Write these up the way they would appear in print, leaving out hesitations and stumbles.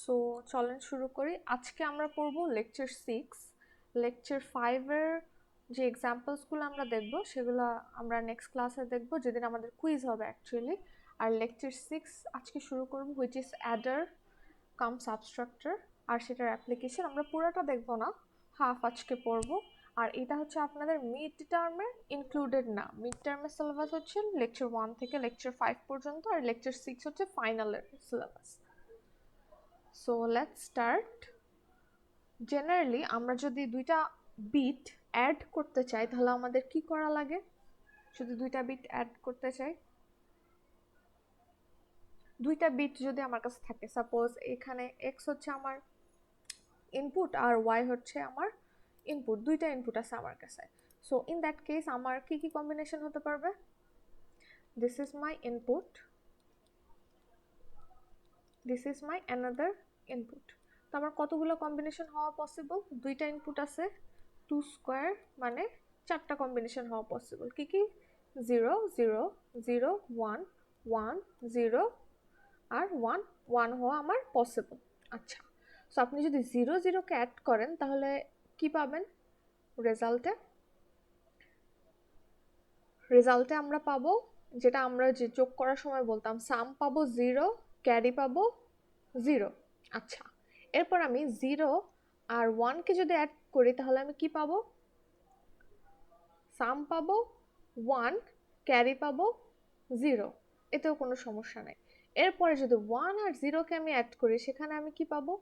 So চলেন শুরু করি। আজকে আমরা পড়ব লেকচার 6। লেকচার 5 এর যে এক্সাম্পলসগুলো আমরা দেখব সেগুলো আমরা নেক্সট ক্লাসে দেখব, যেদিন আমাদের কুইজ হবে অ্যাকচুয়ালি। আর লেকচার 6 আজকে শুরু করব, হুইচ ইজ অ্যাডার কাম সাবস্ট্রাক্টর, আর সেটার অ্যাপ্লিকেশন। আমরা পুরোটা দেখব না, হাফ আজকে পড়ব। আর এটা হচ্ছে আপনাদের মিড টার্মের ইনক্লুডেড না। মিড টার্মের সিলেবাস হচ্ছে লেকচার 1 থেকে লেকচার 5 পর্যন্ত, আর লেকচার 6 হচ্ছে ফাইনালের syllabus. So let's start. Generally আমরা যদি দুইটা বিট অ্যাড করতে চাই তাহলে আমাদের কি করা লাগে? যদি দুইটা বিট অ্যাড করতে চাই, দুইটা বিট যদি আমার কাছে থাকে, সাপোজ এখানে এক্স হচ্ছে আমার ইনপুট আর ওয়াই হচ্ছে আমার ইনপুট, দুইটা ইনপুট আছে আমার কাছে। সো ইন দ্যাট কেস আমার কি কি কম্বিনেশন হতে পারবে? This is my input, this is my another input. তো আমার কতগুলো কম্বিনেশন হওয়া পসিবল? দুইটা ইনপুট আছে, 2 স্কোয়ার মানে 4টা কম্বিনেশন হওয়া পসিবল। কি কি? 0 0 0 1 1 0 আর 1 1 হওয়া আমার পসিবল। আচ্ছা, সো আপনি যদি 0 0 কে অ্যাড করেন তাহলে কি পাবেন রেজাল্টে? রেজাল্টে আমরা পাবো যেটা আমরা যে যোগ করার সময় বলতাম, সাম পাবো 0, ক্যারি পাবো 0। আচ্ছা, এরপর আমি 0 আর 1 কে যদি অ্যাড করি তাহলে আমি কি পাবো? সাম পাবো 1, ক্যারি পাবো 0, এতেও কোনো সমস্যা নাই। এরপরে যদি 1 আর 0 কে আমি অ্যাড করি সেখানে আমি কি পাবো?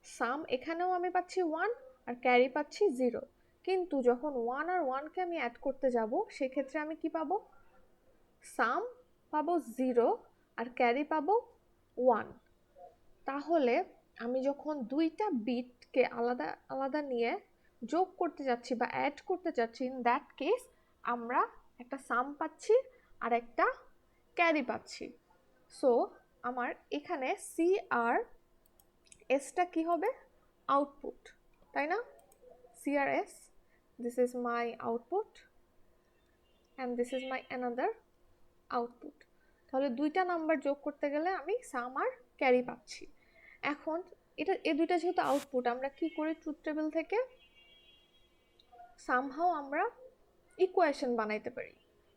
সাম এখানেও আমি পাচ্ছি 1 আর ক্যারি পাচ্ছি 0। কিন্তু যখন 1 আর 1 কে আমি অ্যাড করতে যাব সেক্ষেত্রে আমি কি পাবো? সাম পাবো 0 আর ক্যারি পাবো 1। তাহলে আমি যখন দুইটা বিটকে আলাদা আলাদা নিয়ে যোগ করতে যাচ্ছি বা অ্যাড করতে যাচ্ছি, ইন দ্যাট কেস আমরা একটা সাম পাচ্ছি আর একটা ক্যারি পাচ্ছি। সো আমার এখানে সি আর এসটা কি হবে? আউটপুট, তাই না? C R S, this is my output and this is my another output. তাহলে দুইটা নাম্বার যোগ করতে গেলে আমি সাম আর ক্যারি পাচ্ছি। এখন এটা এই দুইটা যেহেতু আউটপুট, আমরা কি করি ট্রুথ টেবিল থেকে সামহাও আমরা ইকুয়েশন বানাইতে পারি।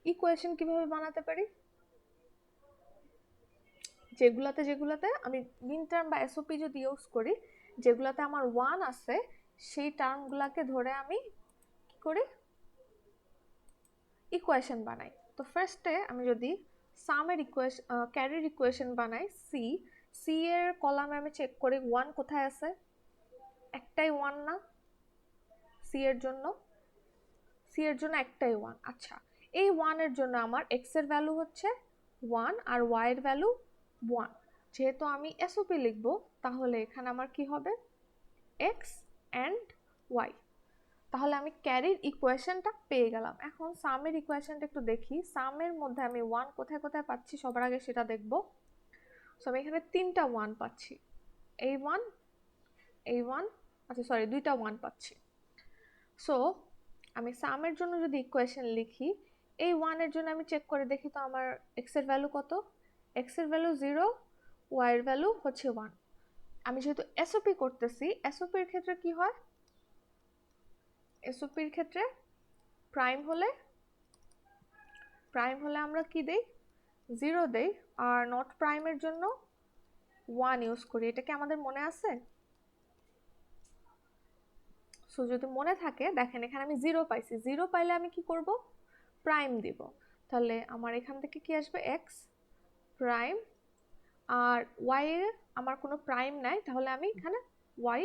ইকুয়েশন কিভাবে বানাতে পারি? যেগুলাতে আমি মিন টার্ম বা এসওপি যদি ইউজ করি, যেগুলাতে আমার 1 আছে সেই টার্মগুলোকে ধরে আমি কি করি? ইকুয়েশন বানাই। তো ফার্স্টে আমি যদি সামের ইকুয়েশন ক্যারির ইকুয়েশন বানাই, সি এর কলামে আমি চেক করি 1 কোথায় আছে। একটাই 1 না সি এর জন্য? সি এর জন্য একটাই 1। আচ্ছা, এই 1 এর জন্য আমার এক্স এর ভ্যালু হচ্ছে 1 আর ওয়াই এর ভ্যালু 1। যেহেতু আমি এসওপি লিখবো তাহলে এখানে আমার কি হবে? X and Y. তাহলে আমি ক্যারির ইকুয়েশনটা পেয়ে গেলাম। এখন সামের ইকুয়েশনটা একটু দেখি। সামের মধ্যে আমি 1 কোথায় কোথায় পাচ্ছি সবার আগে সেটা দেখব। সো আমি এখানে 3টা 1 পাচ্ছি, এই 1 এই 1, আচ্ছা সরি 2টা 1 পাচ্ছি। সো আমি সামের জন্য যদি ইকুয়েশন লিখি, এই 1 এর জন্য আমি চেক করে দেখি তো আমার এক্স এর ভ্যালু কত? এক্স এর ভ্যালু 0, ওয়াই এর ভ্যালু হচ্ছে 1। আমি যেহেতু এসওপি করতেছি, এসওপির ক্ষেত্রে কি হয়? এসওপির ক্ষেত্রে প্রাইম হলে আমরা কি দেই? 0 দেই। আর নট প্রাইমের জন্য 1 ইউজ করি। এটা কি আমাদের মনে আছে? সো যদি মনে থাকে দেখেন এখানে আমি 0 পাইছি। 0 পাইলে আমি কি করব? প্রাইম দিব। তাহলে আমার এখান থেকে কি আসবে? X prime. আর ওয়াই এর আমার কোনো প্রাইম নাই, তাহলে আমি এখানে ওয়াই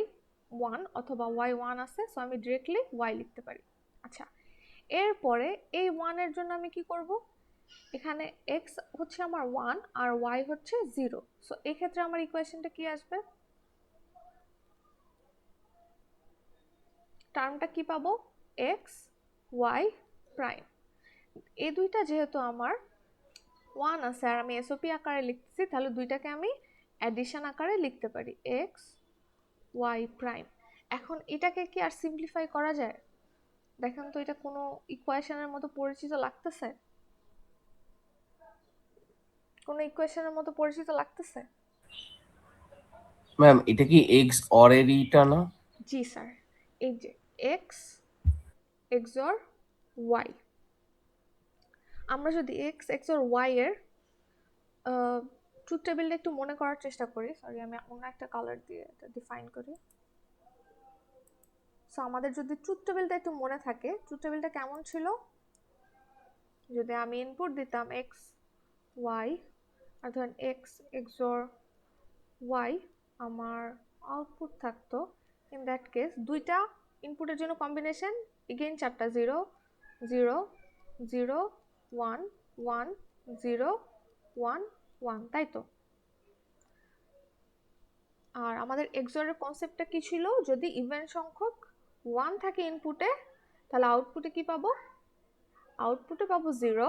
1 অথবা ওয়াই 1 আছে, সো আমি ডিরেক্টলি ওয়াই লিখতে পারি। আচ্ছা, এরপরে এই 1 এর জন্য আমি কি করব? এখানে এক্স হচ্ছে আমার 1 আর ওয়াই হচ্ছে 0। সো এই ক্ষেত্রে আমার ইকুয়েশনটা কি আসবে? টার্মটা কি পাবো? X Y prime. এই দুইটা যেহেতু আমার 1 আছে আর আমি এসওপি আকারে লিখতেছি, তাহলে দুইটাকে আমি অ্যাডিশন আকারে লিখতে পারি, এক্স ওয়াই প্রাইম। এখন এটাকে কি আর সিম্পলিফাই করা যায়? দেখেন তো এটা কোনো ইকুয়েশনের মতো পরিচিত লাগতেছে? কোনো ইকুয়েশনের মতো পরিচিত লাগতেছে? ম্যাম এটা কি এক্স অর এরইটা না? জি স্যার, এই যে এক্স এক্সর ওয়াই, আমরা যদি এক্স এক্সর ওয়াই এর ট্রুথ টেবিলটা একটু মনে করার চেষ্টা করি, সরি আমি অন্য একটা কালার দিয়ে এটা ডিফাইন করি। সো আমাদের যদি ট্রুথ টেবিলটা একটু মনে থাকে, ট্রুথ টেবিলটা কেমন ছিল, যদি আমি ইনপুট দিতাম এক্স ওয়াই আর ধরেন এক্স এক্সর ওয়াই, আমার আউটপুট থাকতো ইন দ্যাট কেস দুইটা ইনপুটের জন্য কম্বিনেশন, এগেইন চারটা zero zero zero one one zero one one, তাই তো? আর আমাদের এক্সরের কনসেপ্টটা কি ছিল, যদি ইভেন সংখ্যক ওয়ান থাকে ইনপুটে তাহলে আউটপুটে কি পাবো, আউটপুটে পাবো জিরো,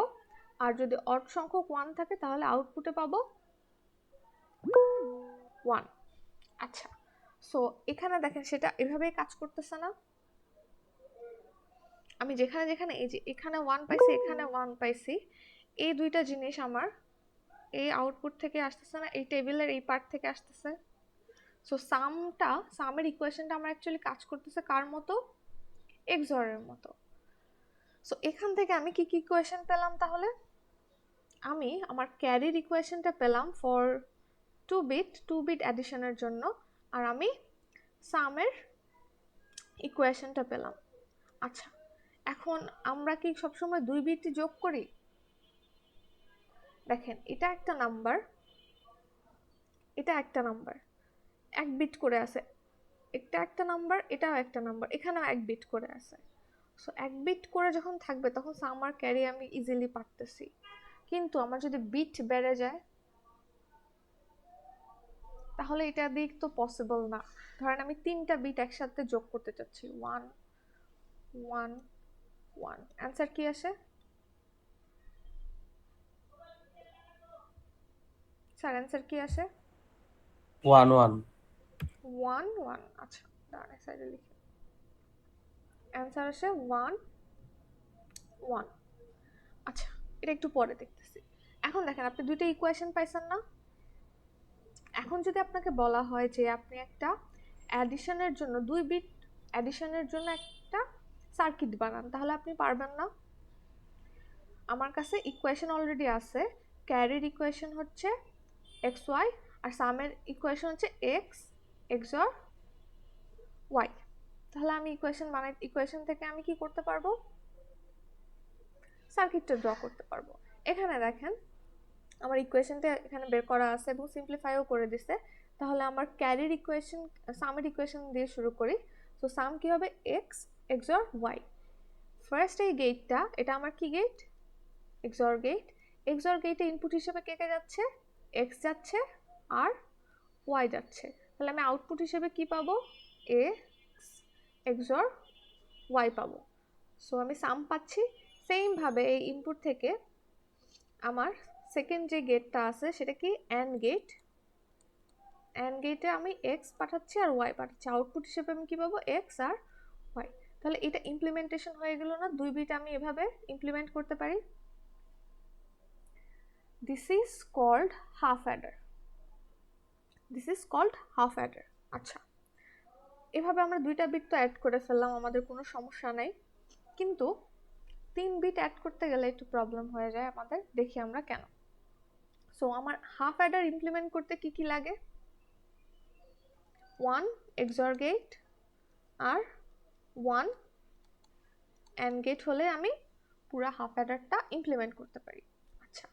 আর যদি অড সংখ্যক ওয়ান থাকে তাহলে আউটপুটে পাবো ওয়ান। আচ্ছা, সো এখানে দেখেন সেটা এভাবেই কাজ করতেছে না, আমি যেখানে যেখানে এই যে এখানে ওয়ান পাইছি এখানে ওয়ান পাইছি, এই দুইটা জিনিস আমার এই আউটপুট থেকে আসতেছে না, এই টেবিলের এই পার্ট থেকে আসতেছে। সো সামের ইকুয়েশনটা আমার অ্যাকচুয়ালি কাজ করতেছে কার মতো, এক্সরের মতো। সো এখান থেকে আমি কি কি ইকুয়েশন পেলাম তাহলে, আমি আমার ক্যারির ইকুয়েশনটা পেলাম ফর টু বিট অ্যাডিশনের জন্য, আর আমি সামের ইকুয়েশনটা পেলাম। আচ্ছা, এখন আমরা কি সবসময় 2 বিট যোগ করি? দেখেন এটা একটা নাম্বার, এটা একটা নাম্বার, 1 বিট করে আছে, এটা একটা নাম্বার, এটাও একটা নাম্বার, এখানেও 1 বিট করে আছে। সো 1 বিট করে যখন থাকবে তখন সাম আর ক্যারি আমি ইজিলি পারতেছি, কিন্তু আমার যদি বিট বেড়ে যায় তাহলে এটা দিয়ে তো পসিবল না। ধরেন আমি 3টা বিট একসাথে যোগ করতে চাচ্ছি, 1 1 1, অ্যান্সার কি আসে স্যার, অ্যান্সার কি আসে? One one. 1 1, আচ্ছা ডান সাইডে লিখি, অ্যান্সার আসে 1 1। আচ্ছা, এটা একটু পরে দেখতেছি। এখন দেখেন আপনি দুইটা ইকুয়েশন পাইছেন না, এখন যদি আপনাকে বলা হয় যে আপনি একটা অ্যাডিশনের জন্য 2 বিট অ্যাডিশনের জন্য একটা সার্কিট বানান, তাহলে আপনি পারবেন না। আমার কাছে ইকুয়েশন অলরেডি আছে, ক্যারির ইকুয়েশন হচ্ছে এক্স ওয়াই আর সামের ইকুয়েশন হচ্ছে এক্স এক্সর ওয়াই, তাহলে আমি ইকুয়েশন থেকে আমি কি করতে পারবো, সার্কিটটা ড্র করতে পারবো। এখানে দেখেন আমার ইকুয়েশনটা এখানে বের করা আছে এবং সিম্পলিফাইও করে দিছে, তাহলে আমার ক্যারির ইকুয়েশন সামের ইকুয়েশন দিয়ে শুরু করি। তো সাম কি হবে, এক্স এক্সর ওয়াই, ফার্স্ট এই গেটটা এটা আমার কি গেট, এক্সর গেট, এক্সর গেটে ইনপুট হিসেবে কে কে যাচ্ছে, এক্স যাচ্ছে আর ওয়াই যাচ্ছে, তাহলে আমি আউটপুট হিসেবে কি পাবো, এ এক্সর ওয়াই পাবো। সো আমি সাম পাচ্ছি। সেম ভাবে এই ইনপুট থেকে আমার সেকেন্ড যে গেটটা আছে সেটা কি অ্যান্ড গেট, অ্যান্ড গেটে আমি এক্স পাঠাচ্ছি আর ওয়াই পাঠাচ্ছি, আউটপুট হিসেবে আমি কি পাবো, এক্স আর ওয়াই। তাহলে এটা ইমপ্লিমেন্টেশন হয়ে গেল না, 2 বিট আমি এভাবে ইমপ্লিমেন্ট করতে পারি। This is called half adder, this is called half adder. আচ্ছা, এভাবে আমরা 2টা বিট তো অ্যাড করে ফেললাম, আমাদের কোনো সমস্যা নাই, কিন্তু 3 বিট অ্যাড করতে গেলে একটু প্রবলেম হয়ে যায় আমাদের, দেখি আমরা কেন। সো আমার হাফ অ্যাডার ইমপ্লিমেন্ট করতে কি কি লাগে, 1 এক্সর গেট আর 1 অ্যান্ড গেট হলে আমি পুরো হাফ অ্যাডারটা ইমপ্লিমেন্ট করতে পারি। আচ্ছা,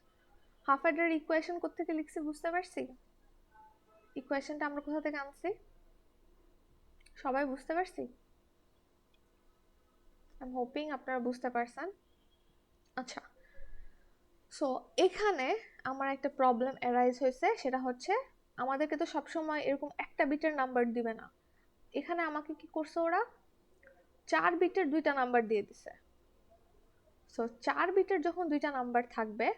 হাফ অ্যাডার ইকুয়েশন কোত্থেকে লিখছি বুঝতে পারছি, ইকুয়েশনটা আমরা কোথা থেকে আনছি সবাই বুঝতে পারছি, আই এম হোপিং আপনারা বুঝতে পারছেন। আচ্ছা, সো এখানে আমার একটা প্রবলেম অ্যারাইজ হয়েছে, সেটা হচ্ছে আমাদেরকে তো সবসময় এরকম একটা বিটের নাম্বার দিবে না, এখানে আমাকে কি করছে ওরা 4 বিটের 2টা নাম্বার দিয়ে দিছে। সো 4 বিটের যখন 2টা নাম্বার থাকবে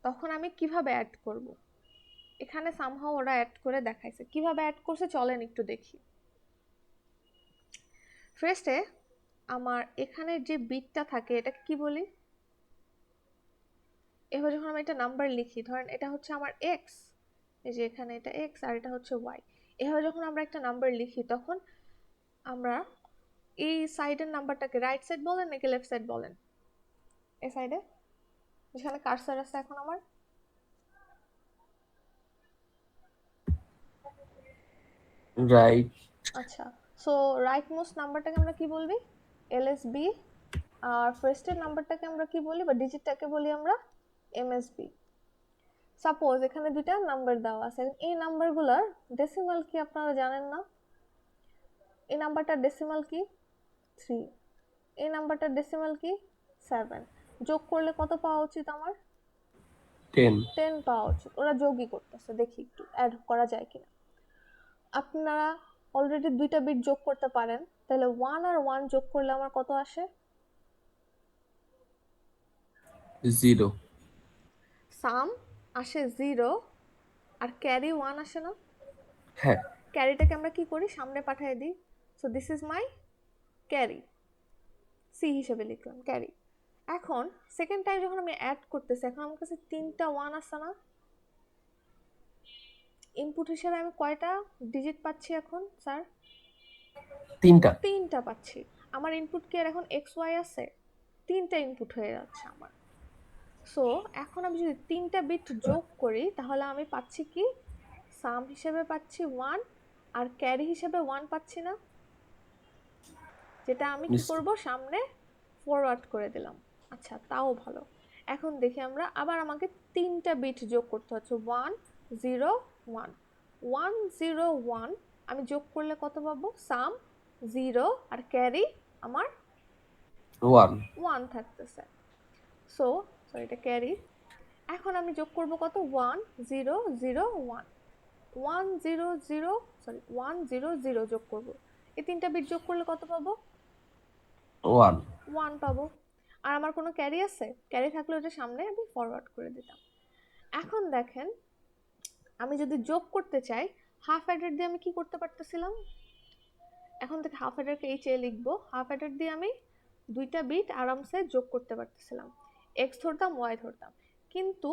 তখন আমি কিভাবে অ্যাড করব, এখানে সামহাও ওরা অ্যাড করে দেখাইছে, কিভাবে অ্যাড করছে চলেন একটু দেখি। ফার্স্টে আমার এখানে যে বিটটা থাকে এটাকে কি বলি, এবার যখন আমি একটা নাম্বার লিখি, ধরেন এটা হচ্ছে আমার এক্স, এই যে এখানে এটা এক্স আর এটা হচ্ছে ওয়াই, এভাবে যখন আমরা একটা নাম্বার লিখি তখন আমরা এই সাইডের নাম্বারটাকে রাইট সাইড বলেন নাকি লেফট সাইড বলেন? এই সাইডে যেখানে কার্সার আছে এখন আমার, রাইট। আচ্ছা, সো রাইট মোস্ট নাম্বারটাকে আমরা কি বলবি? এলএসবি। আর ফার্স্টের নাম্বারটাকে আমরা কি বলি বা ডিজিটটাকে বলি আমরা এমএসবি। সাপোজ এখানে দুইটা নাম্বার দেওয়া আছে, এই নাম্বারগুলোর ডেসিমাল কি আপনারা জানেন না? এই নাম্বারটার ডেসিমাল কি 3, এই নাম্বারটার ডেসিমাল কি 7। যোগ করলে কত পাওয়া উচিত আমার? 10। 10 পাওয়া উচিত। ওরা যোগই করতেছে, দেখি একটু অ্যাড করা যায় কিনা। আপনারা অলরেডি দুইটা বিট যোগ করতে পারেন, তাহলে 1 আর 1 যোগ করলে আমার কত আসে? 0। সাম আসে 0 আর ক্যারি 1 আসে না? হ্যাঁ। ক্যারিটাকে আমরা কি করি? সামনে পাঠিয়ে দিই। So this is my carry, C হিসেবে লিখলাম ক্যারি। এখন সেকেন্ড টাইম যখন আমি অ্যাড করতেছি, এখন আমার কাছে 3টা 1 আসে না? ইনপুট হিসেবে আমি কয়টা ডিজিট পাচ্ছি এখন স্যার? 3টা। 3টা পাচ্ছি। আমার ইনপুট কি আর এখন এক্স ওয়াই আছে? 3টা ইনপুট হয়ে যাচ্ছে আমার। সো এখন আমি যদি 3টা বিট যোগ করি তাহলে আমি পাচ্ছি কি? সাম হিসেবে পাচ্ছি 1 আর ক্যারি হিসেবে 1 পাচ্ছি না? যেটা আমি কি করব, সামনে ফরওয়ার্ড করে দিলাম। আচ্ছা, তাও ভালো। এখন দেখি আমরা আবার আমাকে 3টা বিট যোগ করতে হচ্ছে, 1 0 1 1 0 1। আমি যোগ করলে কত পাবো? সাম 0 আর ক্যারি আমার 1। 1 থাকতেছে। সো এটা ক্যারি। এখন আমি যোগ করব কত? 1 0 0 1 1 0 0 1 0 0 যোগ করব। এই 3টা বিট যোগ করলে কত পাবো? 1। 1 পাবো। আর আমার কোনো ক্যারি আছে? ক্যারি থাকলে ওটা সামনে আমি ফরওয়ার্ড করে দিতাম। এখন দেখেন, আমি যদি যোগ করতে চাই, হাফ অ্যাডার দিয়ে আমি কি করতে পারতেছিলাম? এখন থেকে হাফ অ্যাডারকে এইচ এ লিখবো। হাফ অ্যাডার দিয়ে আমি দুইটা বিট আরামসে যোগ করতে পারতেছিলাম, এক্স ধরতাম ওয়াই ধরতাম। কিন্তু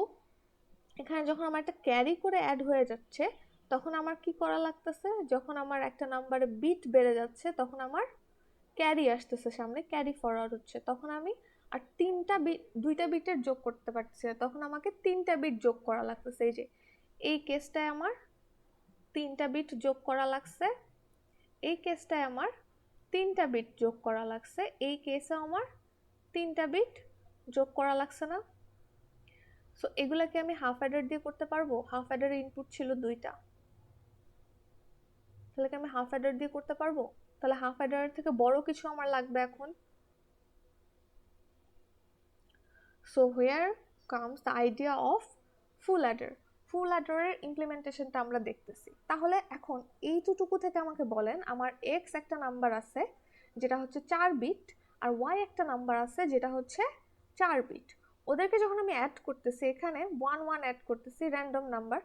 এখানে যখন আমার একটা ক্যারি করে অ্যাড হয়ে যাচ্ছে তখন আমার কি করা লাগতেছে? যখন আমার একটা নাম্বারে বিট বেড়ে যাচ্ছে তখন আমার ক্যারি আসতেছে সামনে, ক্যারি ফরওয়ার্ড হচ্ছে, তখন আমি আর দুইটা বিটের যোগ করতে পারতেছি না, তখন আমাকে 3টা বিট যোগ করা লাগতেছে। এই যে এই কেসটায় আমার 3টা বিট যোগ করা লাগছে, এই কেসটায় আমার 3টা বিট যোগ করা লাগছে, এই কেসে আমার 3টা বিট যোগ করা লাগছে না? সো এগুলাকে আমি হাফ অ্যাডার দিয়ে করতে পারবো। হাফ অ্যাডারের ইনপুট ছিল 2টা, তাহলে কি আমি হাফ অ্যাডার দিয়ে করতে পারবো? তাহলে হাফ অ্যাডারের থেকে বড় কিছু আমার লাগবে এখন। So here comes the idea of full adder. Full অ্যাডারের ইমপ্লিমেন্টেশনটা আমরা দেখতেছি। তাহলে এখন এইটুকু থেকে আমাকে বলেন, আমার এক্স একটা নাম্বার আছে যেটা হচ্ছে 4 বিট আর ওয়াই একটা নাম্বার আছে যেটা হচ্ছে 4 বিট। ওদেরকে যখন আমি অ্যাড করতেছি, এখানে 1 1 অ্যাড করতেছি র্যান্ডম নাম্বার,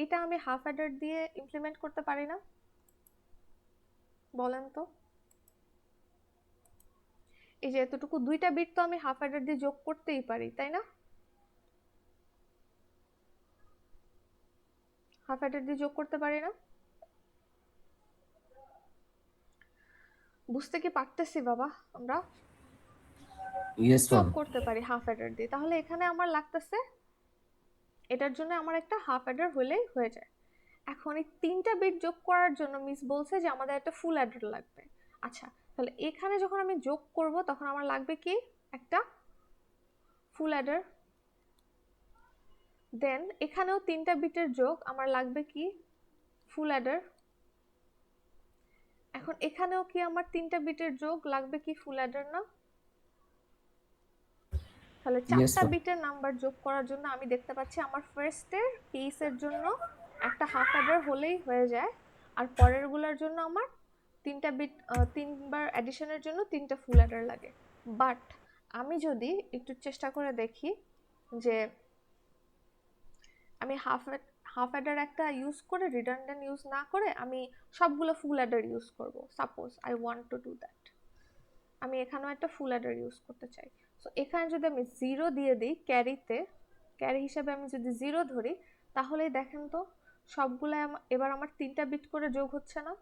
এটা আমি হাফ অ্যাডার দিয়ে ইমপ্লিমেন্ট করতে পারি না? বলেন তো। এই যে এতটুকু 2টা বিট তো আমি হাফ অ্যাডার দিয়ে যোগ করতেই পারি, তাই না? হাফ অ্যাডার দিয়ে যোগ করতে পারি না? বুঝতে কি পারতেছি বাবা আমরা? ইয়েস যোগ ম্যাম। করতে পারি হাফ অ্যাডার দিয়ে। তাহলে এখানে আমার লাগতেছে, এটার জন্য আমার একটা হাফ অ্যাডার হলেই হয়ে যায়। এখন এই 3টা বিট যোগ করার জন্য মিস বলছে যে আমাদের একটা ফুল অ্যাডার লাগবে। আচ্ছা, তাহলে এখানে যখন আমি যোগ করব তখন আমার লাগবে কি? একটা ফুল অ্যাডার। দেন এখানেও 3টা বিটের যোগ আমার লাগবে কি? ফুল অ্যাডার। এখন এখানেও কি আমার 3টা বিটের যোগ লাগবে কি? ফুল অ্যাডার না? তাহলে ইয়েস 4টা ম্যাম। বিটের নাম্বার যোগ করার জন্য আমি দেখতে পাচ্ছি আমার ফার্স্টের কেসের জন্য একটা হাফ অ্যাডার হলেই হয়ে যায়, আর পরের গুলোর জন্য আমার 3টা বিট 3বার অ্যাডিশনের জন্য 3টা ফুল অ্যাডার লাগে। বাট আমি যদি একটু চেষ্টা করে দেখি যে আমি হাফ অ্যাডার একটা ইউজ করে, রিডান্ডেন্ট ইউজ না করে আমি সবগুলো ফুল অ্যাডার ইউজ করব। Suppose I want to do that, আমি এখানেও একটা ফুল অ্যাডার ইউজ করতে চাই। সো এখানে যদি আমি 0 দিয়ে দিই ক্যারিতে, ক্যারি হিসাবে আমি যদি 0 ধরি, তাহলে দেখেন তো সবগুলো এবার আমার 3টা বিট করে যোগ হচ্ছে না?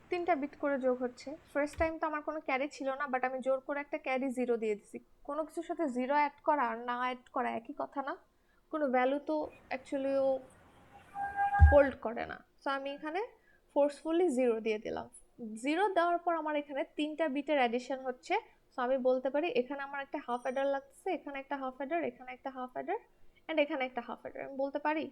3টা বিট করে যোগ হচ্ছে। ফার্স্ট টাইম তো আমার কোনো ক্যারি ছিল না, বাট আমি জোর করে একটা ক্যারি 0 দিয়ে দিছি। কোনো কিছুর সাথে 0 অ্যাড করা আর না অ্যাড করা একই কথা না? কোনো ভ্যালু তো অ্যাকচুয়ালি ও হোল্ড করে না। সো আমি এখানে ফোর্সফুলি 0 দিয়ে দিলাম। 0 দেওয়ার পর আমার এখানে 3টা বিটের অ্যাডিশন হচ্ছে। সো আমি বলতে পারি এখানে আমার একটা হাফ অ্যাডার লাগছে, এখানে একটা হাফ অ্যাডার, এখানে একটা হাফ অ্যাডার, এন্ড এখানে একটা হাফ অ্যাডার। আমি বলতে পারি?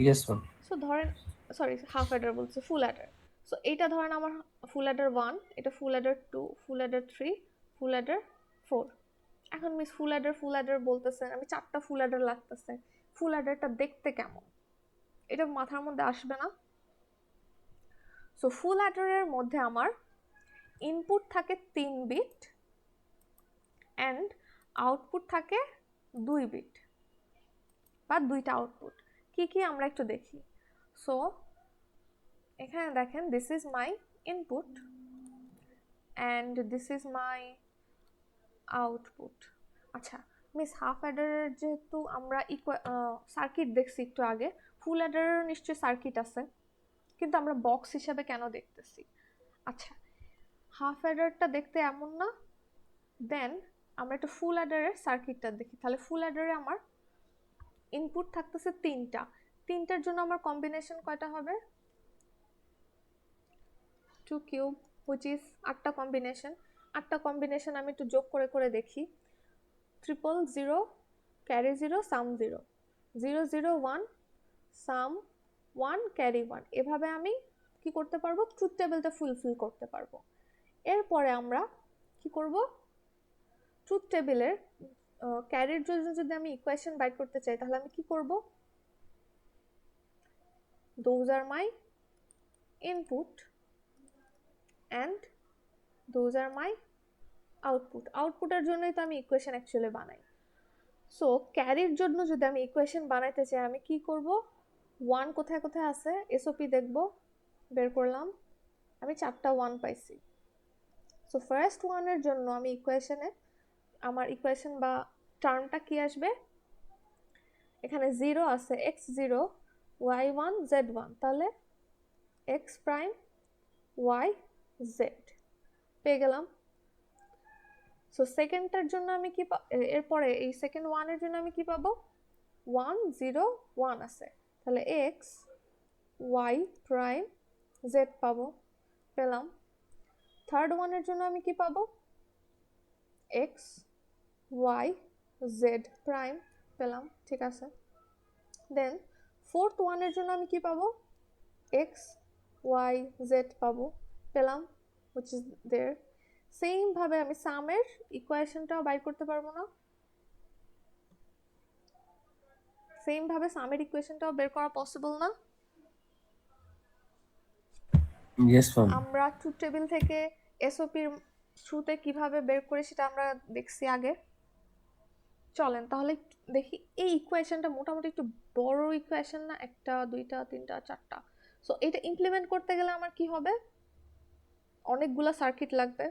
Yes ma'am. সো ধরেন, সরি হাফ অ্যাডার বলছে, ফুল অ্যাডার। সো এইটা ধরেন আমার ফুল অ্যাডার 1, এটা ফুল অ্যাডার 2, ফুল অ্যাডার 3, ফুল অ্যাডার 4। এখন মিস ফুল অ্যাডার বলতেছে, আমি 4টা ফুল অ্যাডার লাগতেছে, ফুল অ্যাডারটা দেখতে কেমন? এটা মাথার মধ্যে আসবে না? সো ফুল অ্যাডারের মধ্যে আমার ইনপুট থাকে 3 বিট অ্যান্ড আউটপুট থাকে 2 বিট বা 2টা আউটপুট। কি কি আমরা একটু দেখি। সো এখানে দেখেন, this is my input and this is my output. আচ্ছা মিস, হাফ অ্যাডারের যেহেতু আমরা সার্কিট দেখছি একটু আগে, ফুল অ্যাডারের নিশ্চয়ই সার্কিট আছে, কিন্তু আমরা বক্স হিসাবে কেন দেখতেছি? আচ্ছা, হাফ অ্যাডারটা দেখতে এমন না। দেন আমরা একটু ফুল অ্যাডারের সার্কিটটা দেখি। তাহলে ফুল অ্যাডারে আমার ইনপুট থাকতেছে 3টা। 3টার জন্য আমার কম্বিনেশন কয়টা হবে? 2 কিউব, হুইচ ইজ 8টা কম্বিনেশন। 8টা কম্বিনেশন আমি একটু যোগ করে করে দেখি। 000, ক্যারি 0, সাম 0, 001, সাম 1, ক্যারি 1। এভাবে আমি কি করতে পারবো? ট্রুথ টেবিলটা ফুলফিল করতে পারবো। এরপরে আমরা কি করব? ট্রুথ টেবিলের ক্যারির জন্য যদি আমি ইকুয়েশন বাইর করতে চাই, তাহলে আমি কি করব? Those are my input and those are my output. আউটপুটের জন্যই তো আমি ইকুয়েশন অ্যাকচুয়ালি বানাই। সো ক্যারির জন্য যদি আমি ইকুয়েশন বানাইতে চাই, আমি কি করব? 1 কোথায় কোথায় আছে এসওপি দেখব, বের করলাম, আমি 4টা 1 পাইছি। সো ফার্স্ট ওয়ানের জন্য আমি ইকুয়েশনে, আমার ইকুয়েশন বা টার্মটা কি আসবে? এখানে 0 আছে, x0, y1, z1, তাহলে x প্রাইম y z পেয়ে গেলাম। সো সেকেন্ডটার জন্য আমি কি এরপরে এই সেকেন্ড ওয়ানের জন্য আমি কি পাবো? 1 0 1 আছে, তাহলে x y প্রাইম z পাবো, পেলাম। থার্ড ওয়ানের জন্য আমি কি পাবো? x y z প্রাইম, পেলাম, ঠিক আছে। দেন ফোর্থ ওয়ানের জন্য আমি কি পাবো? x y z পাবো, পেলাম, which is there. সেম ভাবে আমি সামের ইকুয়েশনটাও বাইর করতে পারবো না? সেম ভাবে সামের ইকুয়েশনটাও বের করা পসিবল না? Yes ma'am. আমরা ট্রুথ টেবিল থেকে এসওপির থ্রুতে কিভাবে বের করি সেটা আমরা দেখছি আগে। চলেন তাহলে দেখি। এই ইকুয়েশনটা মোটামুটি একটু বড় ইকুয়েশন না? 1টা 2টা 3টা 4টা। সো এটা ইমপ্লিমেন্ট করতে গেলে আমার কি হবে? অনেকগুলা সার্কিট লাগবে।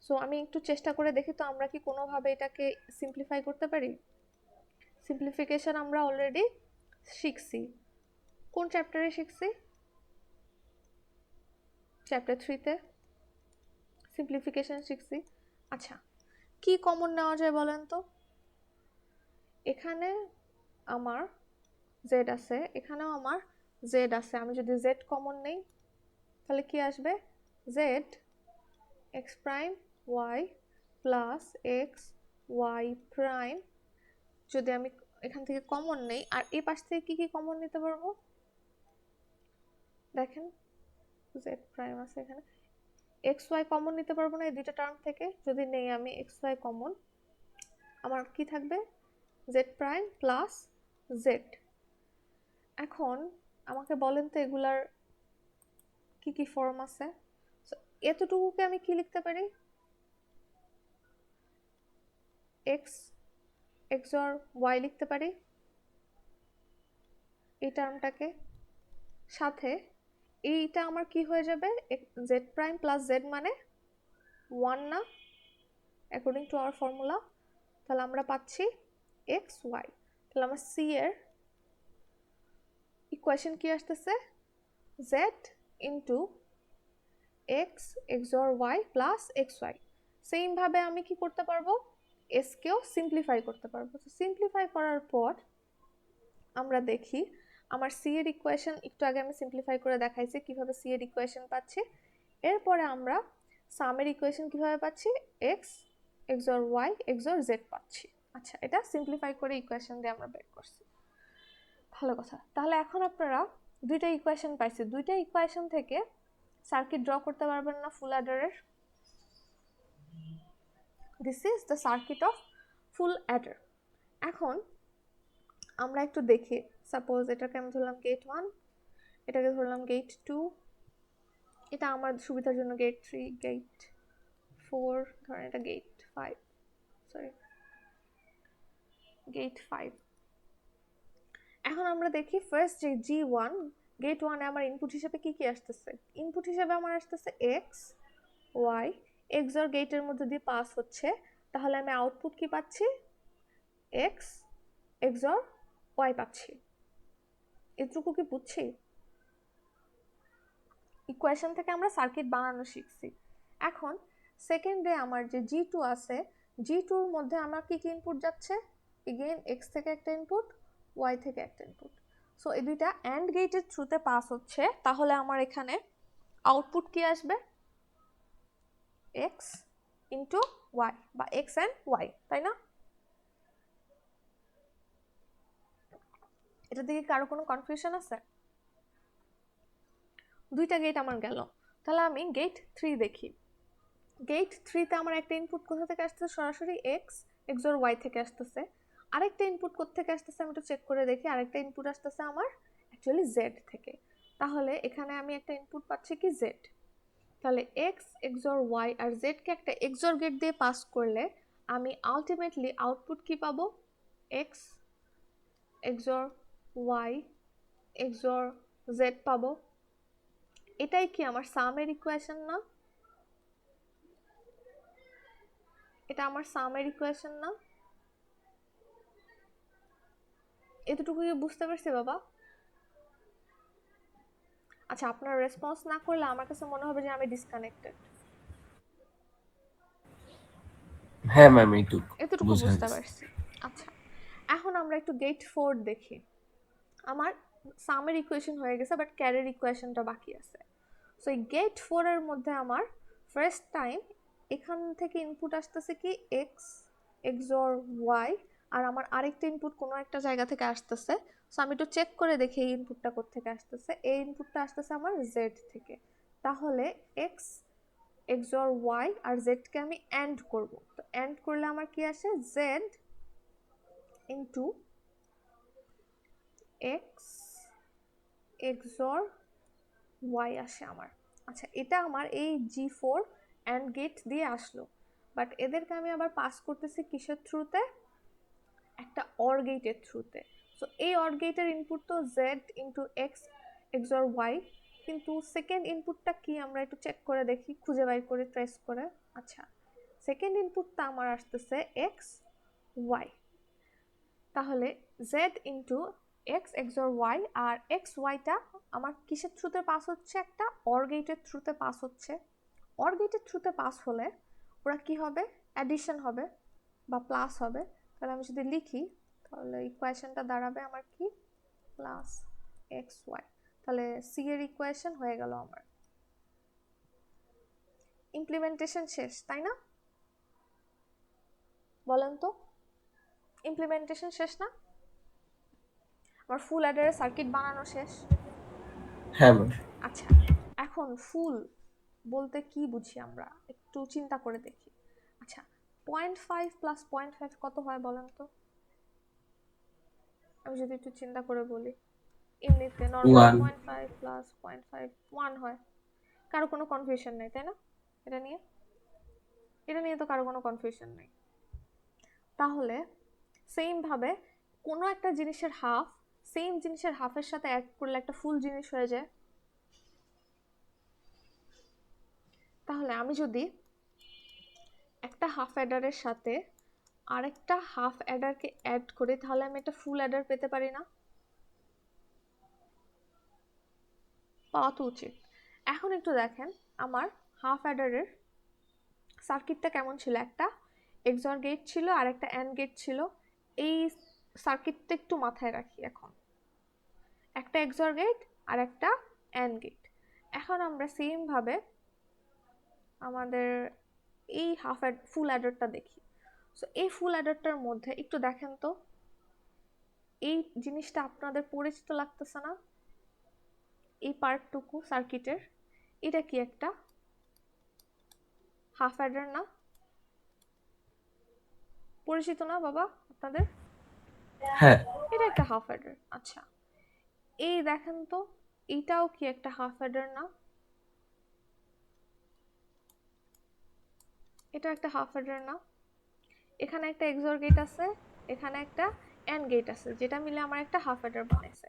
সো আমি একটু চেষ্টা করে দেখি তো আমরা কি কোনোভাবে এটাকে সিম্পলিফাই করতে পারি। সিম্পলিফিকেশন আমরা অলরেডি শিখছি। কোন চ্যাপ্টারে শিখছি? চ্যাপ্টার 3তে সিম্পলিফিকেশন শিখছি। আচ্ছা, কি কমন নেওয়া যায় বলেন তো? এখানে আমার জেড আছে, এখানেও আমার জেড আছে। আমি যদি জেড কমন নেই, তাহলে কি আসবে? Z X prime Y plus x Y prime. যদি আমি এখান থেকে কমন নেই, আর এই পাশ থেকে কি কি কমন নিতে পারবো? দেখেন, জেড প্রাইম আছে এখানে, এক্স ওয়াই কমন নিতে পারবো না এই দুইটা টার্ম থেকে? যদি নেই আমি এক্স ওয়াই কমন, আমার কি থাকবে? Z prime plus Z. এখন আমাকে বলেন তো এগুলার কি কি ফর্ম আছে? এতটুকুকে আমি কি লিখতে পারি? এক্স এক্স অর ওয়াই লিখতে পারি এই টার্মটাকে। সাথে এইটা আমার কি হয়ে যাবে? জেড প্রাইম প্লাস জেড মানে 1 না, অ্যাকর্ডিং টু আওয়ার ফর্মুলা? তাহলে আমরা পাচ্ছি এক্স ওয়াই। তাহলে আমার সি এর ইকুয়েশন কি আসতেছে? Z into x XOR Y plus x Y. Same ভাবে আমি কি করতে পারবো? এস কেও সিম্পলিফাই করতে পারবো। তো সিম্পলিফাই করার পর আমরা দেখি আমার সি এর ইকুয়েশন একটু আগে আমি সিম্পলিফাই করে দেখাইছি কিভাবে সি এর ইকুয়েশন পাচ্ছি। এরপরে আমরা সামের ইকুয়েশন কিভাবে পাচ্ছি? X XOR y xor z পাচ্ছি। আচ্ছা, এটা সিম্পলিফাই করে ইকুয়েশন দিয়ে আমরা বের করছি। ভালো কথা। তাহলে এখন আপনারা দুইটা ইকুয়েশন পাইছি, দুইটা ইকুয়েশন থেকে সার্কিট ড্র করতে পারবেন না ফুল অ্যাডারের? This is the circuit of full adder. এখন আমরা একটু দেখি, সাপোজ এটাকে আমি ধরলাম গেট 1, এটাকে ধরলাম গেট 2, এটা আমার সুবিধার জন্য গেট 3, গেট 4, ধরেন এটা গেট 5, সরি গেট 5। এখন আমরা দেখি ফার্স্ট যে G1 গেট 1 এ আমার ইনপুট হিসেবে কি কি আসতেছে? ইনপুট হিসেবে আমার আসতেছে এক্স ওয়াই, এক্স আর গেটের মধ্যে দিয়ে পাস হচ্ছে, তাহলে আমি আউটপুট কি পাচ্ছি? এক্স এক্স আর ওয়াই পাচ্ছি। এটুকু কি বুঝছি? ইকুয়েশন থেকে আমরা সার্কিট বানানো শিখছি। এখন সেকেন্ডে আমার যে G2 আছে, G2 এর মধ্যে আমার কি কি ইনপুট যাচ্ছে? এগেইন এক্স থেকে একটা ইনপুট, ওয়াই থেকে একটা ইনপুট। সো এই দুইটা অ্যান্ড গেটের থ্রুতে পাস হচ্ছে, তাহলে আমার এখানে আউটপুট কি আসবে? এক্স ইন্টু ওয়াই বা এক্স অ্যান্ড ওয়াই, তাই না? এটা দিকে কারো কোনো কনফিউশন আছে? দুইটা গেট আমার গেল। তাহলে আমি গেট 3 দেখি। গেট 3 তে আমার একটা ইনপুট কোথা থেকে আসতেছে? সরাসরি এক্স এক্স আর ওয়াই থেকে আসতেছে। আরেকটা ইনপুট কোথা থেকে আসতেছে আমি একটু চেক করে দেখি। আরেকটা ইনপুট আসতেছে আমার অ্যাকচুয়ালি জেড থেকে। তাহলে এখানে আমি একটা ইনপুট পাচ্ছি কি? জেড। তাহলে এক্স এক্সর ওয়াই আর জেড কে একটা এক্সর গেট দিয়ে পাস করলে আমি আলটিমেটলি আউটপুট কি পাবো? X XOR y xor z পাবো। এটাই কি আমার সামের ইকুয়েশন না? এটা আমার সামের ইকুয়েশন না? এতটুকু কি বুঝতে পারছি বাবা? আচ্ছা, আপনার রেসপন্স না করলে আমার কাছে মনে হবে যে আমি ডিসকানেক্টেড। হ্যাঁ ম্যাম, এইটুকু এতটুকু বুঝা বুঝতে গেছে। পারছি। আচ্ছা, এখন আমরা একটু গেট 4 দেখি। আমার সামের ইকুয়েশন হয়ে গেছে, বাট ক্যারের ইকুয়েশনটা বাকি আছে। সো এই গেট 4 এর মধ্যে আমার ফার্স্ট টাইম এখান থেকে ইনপুট আসতেছে কি? এক্স এক্সর ওয়াই, আর আমার আরেকটা ইনপুট কোনো একটা জায়গা থেকে আসতেছে। সো আমি একটু চেক করে দেখি এই ইনপুটটা কোত্থেকে আসতেছে। এই ইনপুটটা আসতেছে আমার জেড থেকে। তাহলে এক্স এক্সর ওয়াই আর জেডকে আমি অ্যান্ড করব। তো অ্যান্ড করলে আমার কি আসে? Z into x XOR y আসে আমার। আচ্ছা, এটা আমার এই G4 অ্যান্ড গেট দিয়ে আসলো, বাট এদেরকে আমি আবার পাস করতেছি কিসের থ্রুতে? একটা অর গেটের থ্রুতে। সো এই অর গেটের ইনপুট তো z into x XOR y, কিন্তু সেকেন্ড ইনপুটটা কি আমরা একটু চেক করে দেখি, খুঁজে বাইর করে ট্রেস করে। আচ্ছা, সেকেন্ড ইনপুটটা আমার আসতেছে এক্স ওয়াই। তাহলে z into x XOR y, আর এক্স ওয়াইটা আমার কিসের থ্রুতে পাস হচ্ছে? একটা অর গেটের থ্রুতে পাস হচ্ছে। অর গেটের থ্রুতে পাস হলে ওরা কি হবে? অ্যাডিশন হবে বা প্লাস হবে। তাহলে আমি যদি লিখি, তাহলে ইকুয়েশনটা দাঁড়াবে আমার কি? Plus x y. তাহলে সি এর ইকুয়েশন হয়ে গেল আমার। ইমপ্লিমেন্টেশন শেষ, তাই না? বলেন তো, ইমপ্লিমেন্টেশন শেষ না? আমার ফুল অ্যাডারের সার্কিট বানানো শেষ। হ্যাঁ ম্যাম। আচ্ছা, এখন ফুল বলতে কি বুঝি আমরা একটু চিন্তা করে দেখি। আচ্ছা, 0.5 প্লাস 0.5 কত হয় বলেন তো? আমি যদি একটু চিন্তা করে বলি, এমনিতে নর্মালি 1। 0.5 প্লাস 0.5 1 হয়। কারো কোনো কনফিউশন নেই, তাই না? এটা নিয়ে এটা নিয়ে তো কারো কোনো কনফিউশন নেই। তাহলে সেম ভাবে কোনো একটা জিনিসের হাফ সেম জিনিসের হাফের সাথে অ্যাড করলে একটা ফুল জিনিস হয়ে যায়। তাহলে আমি যদি একটা হাফ অ্যাডারের সাথে আরেকটা হাফ অ্যাডারকে অ্যাড করে, তাহলে আমি একটা ফুল অ্যাডার পেতে পারি না? পাওয়া তো উচিত। এখন একটু দেখেন আমার হাফ অ্যাডারের সার্কিটটা কেমন ছিল। একটা এক্সঅর গেট ছিল আর একটা অ্যান্ড গেট ছিল। এই সার্কিটটা একটু মাথায় রাখি। এখন একটা এক্সঅর গেট আর একটা অ্যান্ড গেট। এখন আমরা সেম ভাবে আমাদের এই ফুল অ্যাডারটা দেখি। সো এই ফুল অ্যাডারটার মধ্যে একটু দেখেন তো, এই জিনিসটা আপনাদের পরিচিত লাগতেছে না? এই পার্টটুকু সার্কিটের, এটা কি একটা হাফ অ্যাডার না? পরিচিত না বাবা আপনাদের? হ্যাঁ এটা একটা হাফ অ্যাডার। আচ্ছা, এই দেখেন তো, এইটাও কি একটা হাফ অ্যাডার না? এটা একটা হাফ অ্যাডার না? এখানে একটা এক্সঅর গেট আছে, এখানে একটা অ্যান্ড গেট আছে, যেটা মিলে আমার একটা হাফ অ্যাডার বানাইছে।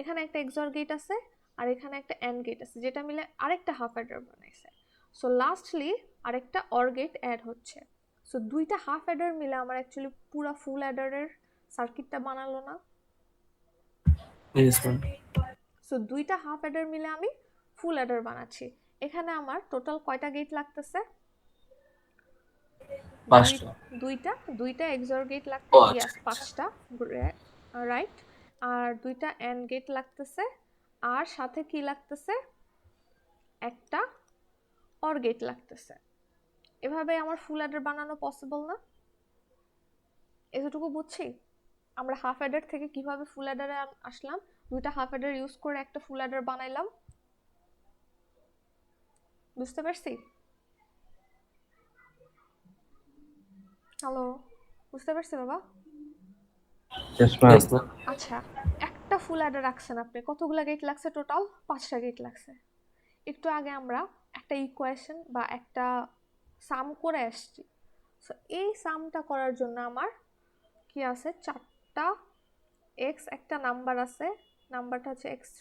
এখানে একটা এক্সঅর গেট আছে আর এখানে একটা অ্যান্ড গেট আছে, যেটা মিলে আরেকটা হাফ অ্যাডার বানাইছে। সো লাস্টলি আরেকটা অর গেট অ্যাড হচ্ছে। সো দুইটা হাফ অ্যাডার মিলে আমার অ্যাকচুয়ালি পুরো ফুল অ্যাডারের সার্কিটটা বানালো না? Yes ma'am. সো দুইটা হাফ অ্যাডার মিলে আমি ফুল অ্যাডার বানাচ্ছি। এখানে আমার টোটাল কয়টা গেট লাগতেছে? 5টা। দুইটা দুইটা এক্সঅর গেট ও লাগতেছে, আচ্ছা ইয়াস আচ্ছা। 5টা, রাইট। আর দুইটা এন্ড গেট লাগতেছে, আর সাথে কি লাগতেছে? একটা অর গেট লাগতেছে। এভাবে আমার ফুল অ্যাডার বানানো পসিবল না? এতটুকু বুঝছি আমরা হাফ অ্যাডার থেকে কিভাবে ফুল অ্যাডারে আসলাম। দুইটা হাফ অ্যাডার ইউজ করে একটা ফুল অ্যাডার বানাইলাম। বুঝতে পারছি? হ্যালো, বুঝতে পারছি বাবা? Yes, ma'am. Yes ma'am. আচ্ছা, একটা ফুল অ্যাডার রাখছেন আপনি, কতগুলা গেট লাগছে টোটাল? 5টা গেট লাগছে। একটু আগে আমরা একটা ইকুয়েশন বা একটা সাম করে আসছি। সো এই সামটা করার জন্য আমার কি আছে? 4টা এক্স একটা নাম্বার আছে, নাম্বারটা হচ্ছে x3,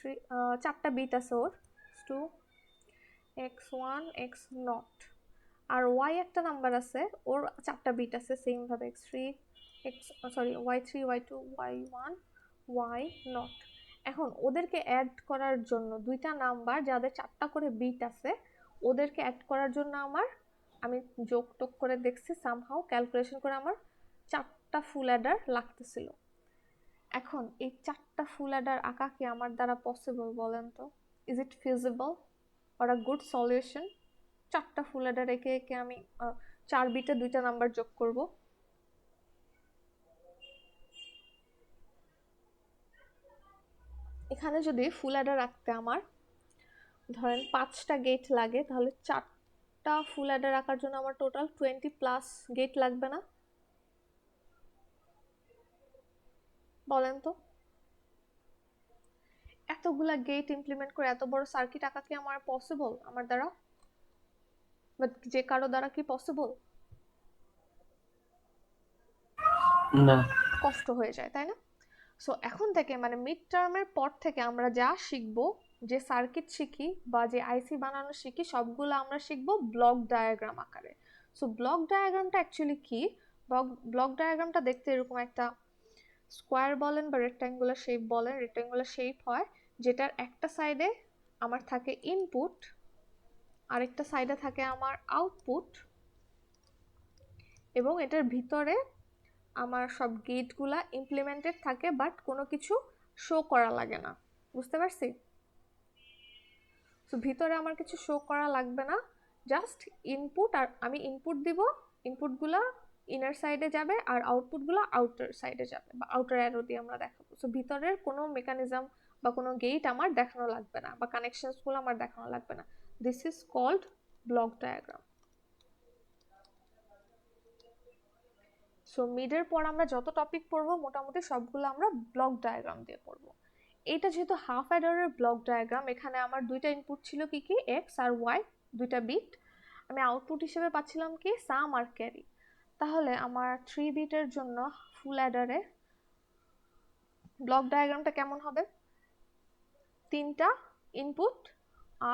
4টা বিট আছে ওর, টু x1 x নট। আর ওয়াই একটা নাম্বার আছে, ওর 4টা বিট আছে সেম ভাবে, x3 x, sorry y3 y2 y1 y not. এখন ওদেরকে অ্যাড করার জন্য দুইটা নাম্বার যাদের 4টা করে বিট আছে, ওদেরকে অ্যাড করার জন্য আমি যোগ টোগ করে দেখছি, সামহাউ ক্যালকুলেশন করে আমার 4টা ফুল অ্যাডার লাগতেছিল। এখন এই 4টা ফুল অ্যাডার আঁকা কি আমার দ্বারা পসিবল বলেন তো? Is it feasible or a good solution? 4টা ফুল অ্যাডার একে একে আমি 4 বিটে দুইটা নাম্বার যোগ করব। এখানে যদি ফুল অ্যাডার রাখতে আমার ধরেন 5টা গেট লাগে, তাহলে 4টা ফুল অ্যাডার রাখার জন্য আমার টোটাল 20+ গেট লাগবে না? বলেন তো, এতগুলা গেট ইমপ্লিমেন্ট করে এত বড় সার্কিট আঁকা কি আমার পসিবল আমার দ্বারা, বা যে কারো দ্বারা কি পসিবল? না। কষ্ট হয়ে যায়, তাই না? সো এখন থেকে মানে মিড টার্মের পর থেকে আমরা যা শিখবো, যে সার্কিট শিখি বা যে আইসি বানানো শিখি, সবগুলো আমরা শিখবো ব্লক ডায়াগ্রাম আকারে। সো ব্লক ডায়াগ্রামটা অ্যাকচুয়ালি কি? ব্লক ডায়াগ্রামটা দেখতে এরকম একটা স্কোয়ার বলেন বা রেক্ট্যাঙ্গুলার শেপ বলেন, রেক্ট্যাঙ্গুলার শেপ হয়, যেটার একটা সাইডে আমার থাকে ইনপুট, আরেকটা সাইডে থাকে আমার আউটপুট, এবং এটার ভিতরে আমার সব গেটগুলা ইমপ্লিমেন্টেড থাকে, বাট কোনো কিছু শো করা লাগে না। বুঝতে পারছি? তো ভিতরে আমার কিছু শো করা লাগবে না, জাস্ট ইনপুট, আর আমি ইনপুট দিব, ইনপুটগুলা ইনার সাইডে যাবে আর আউটপুটগুলো আউটার সাইডে যাবে, বা আউটার অ্যারো দিয়ে আমরা দেখাবো। সো ভিতরের কোনো মেকানিজম বা কোনো গেট আমার দেখানো লাগবে না, বা কানেকশনসগুলো আমার দেখানো লাগবে না। This is called block diagram. So মিডের পর আমরা যত টপিক পড়বো মোটামুটি সবগুলো আমরা ব্লক ডায়াগ্রাম দিয়ে পড়বো। এটা যেহেতু হাফ অ্যাডারের ব্লক ডায়াগ্রাম, এখানে আমার দুইটা ইনপুট ছিল কি কি, এক্স আর ওয়াই, দুইটা বিট। আমি আউটপুট হিসেবে পাচ্ছিলাম কি, সাম আর ক্যারি। তাহলে আমার 3 বিটের জন্য ফুল অ্যাডারে ব্লক ডায়াগ্রামটা কেমন হবে? 3টা ইনপুট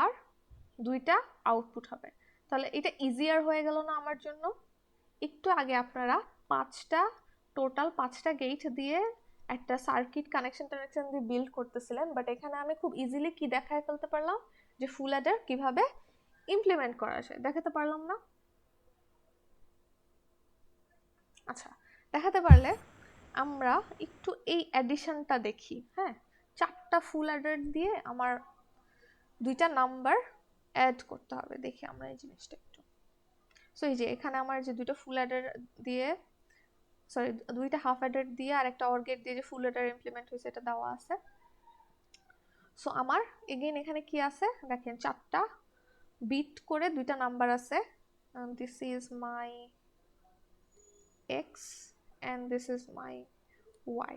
আর 2টা আউটপুট হবে। তাহলে এটা ইজিয়ার হয়ে গেল না আমার জন্য? একটু আগে আপনারা টোটাল 5টা গেট দিয়ে একটা সার্কিট কানেকশন দিয়ে বিল্ড করতেছিলেন, বাট এখানে আমি খুব ইজিলি কি দেখায় ফেলতে পারলাম যে ফুল অ্যাডার কিভাবে ইমপ্লিমেন্ট করা যায়, দেখাতে পারলাম না? আচ্ছা, দেখাতে পারলে আমরা একটু এই অ্যাডিশনটা দেখি। হ্যাঁ, 4টা ফুল অ্যাডার দিয়ে আমার 2টা নাম্বার অ্যাড করতে হবে। দেখি আমরা এই জিনিসটা একটু। সো এই যে এখানে আমার যে 2টা ফুল অ্যাডার দিয়ে, সরি 2টা হাফ অ্যাডার দিয়ে আর একটা অর গেট দিয়ে যে ফুল অ্যাডার ইমপ্লিমেন্ট হয়েছে এটা দেওয়া আছে। সো আমার এগেইন এখানে কি আছে দেখেন, 4টা বিট করে 2টা নাম্বার আছে। This is my x and this is my y.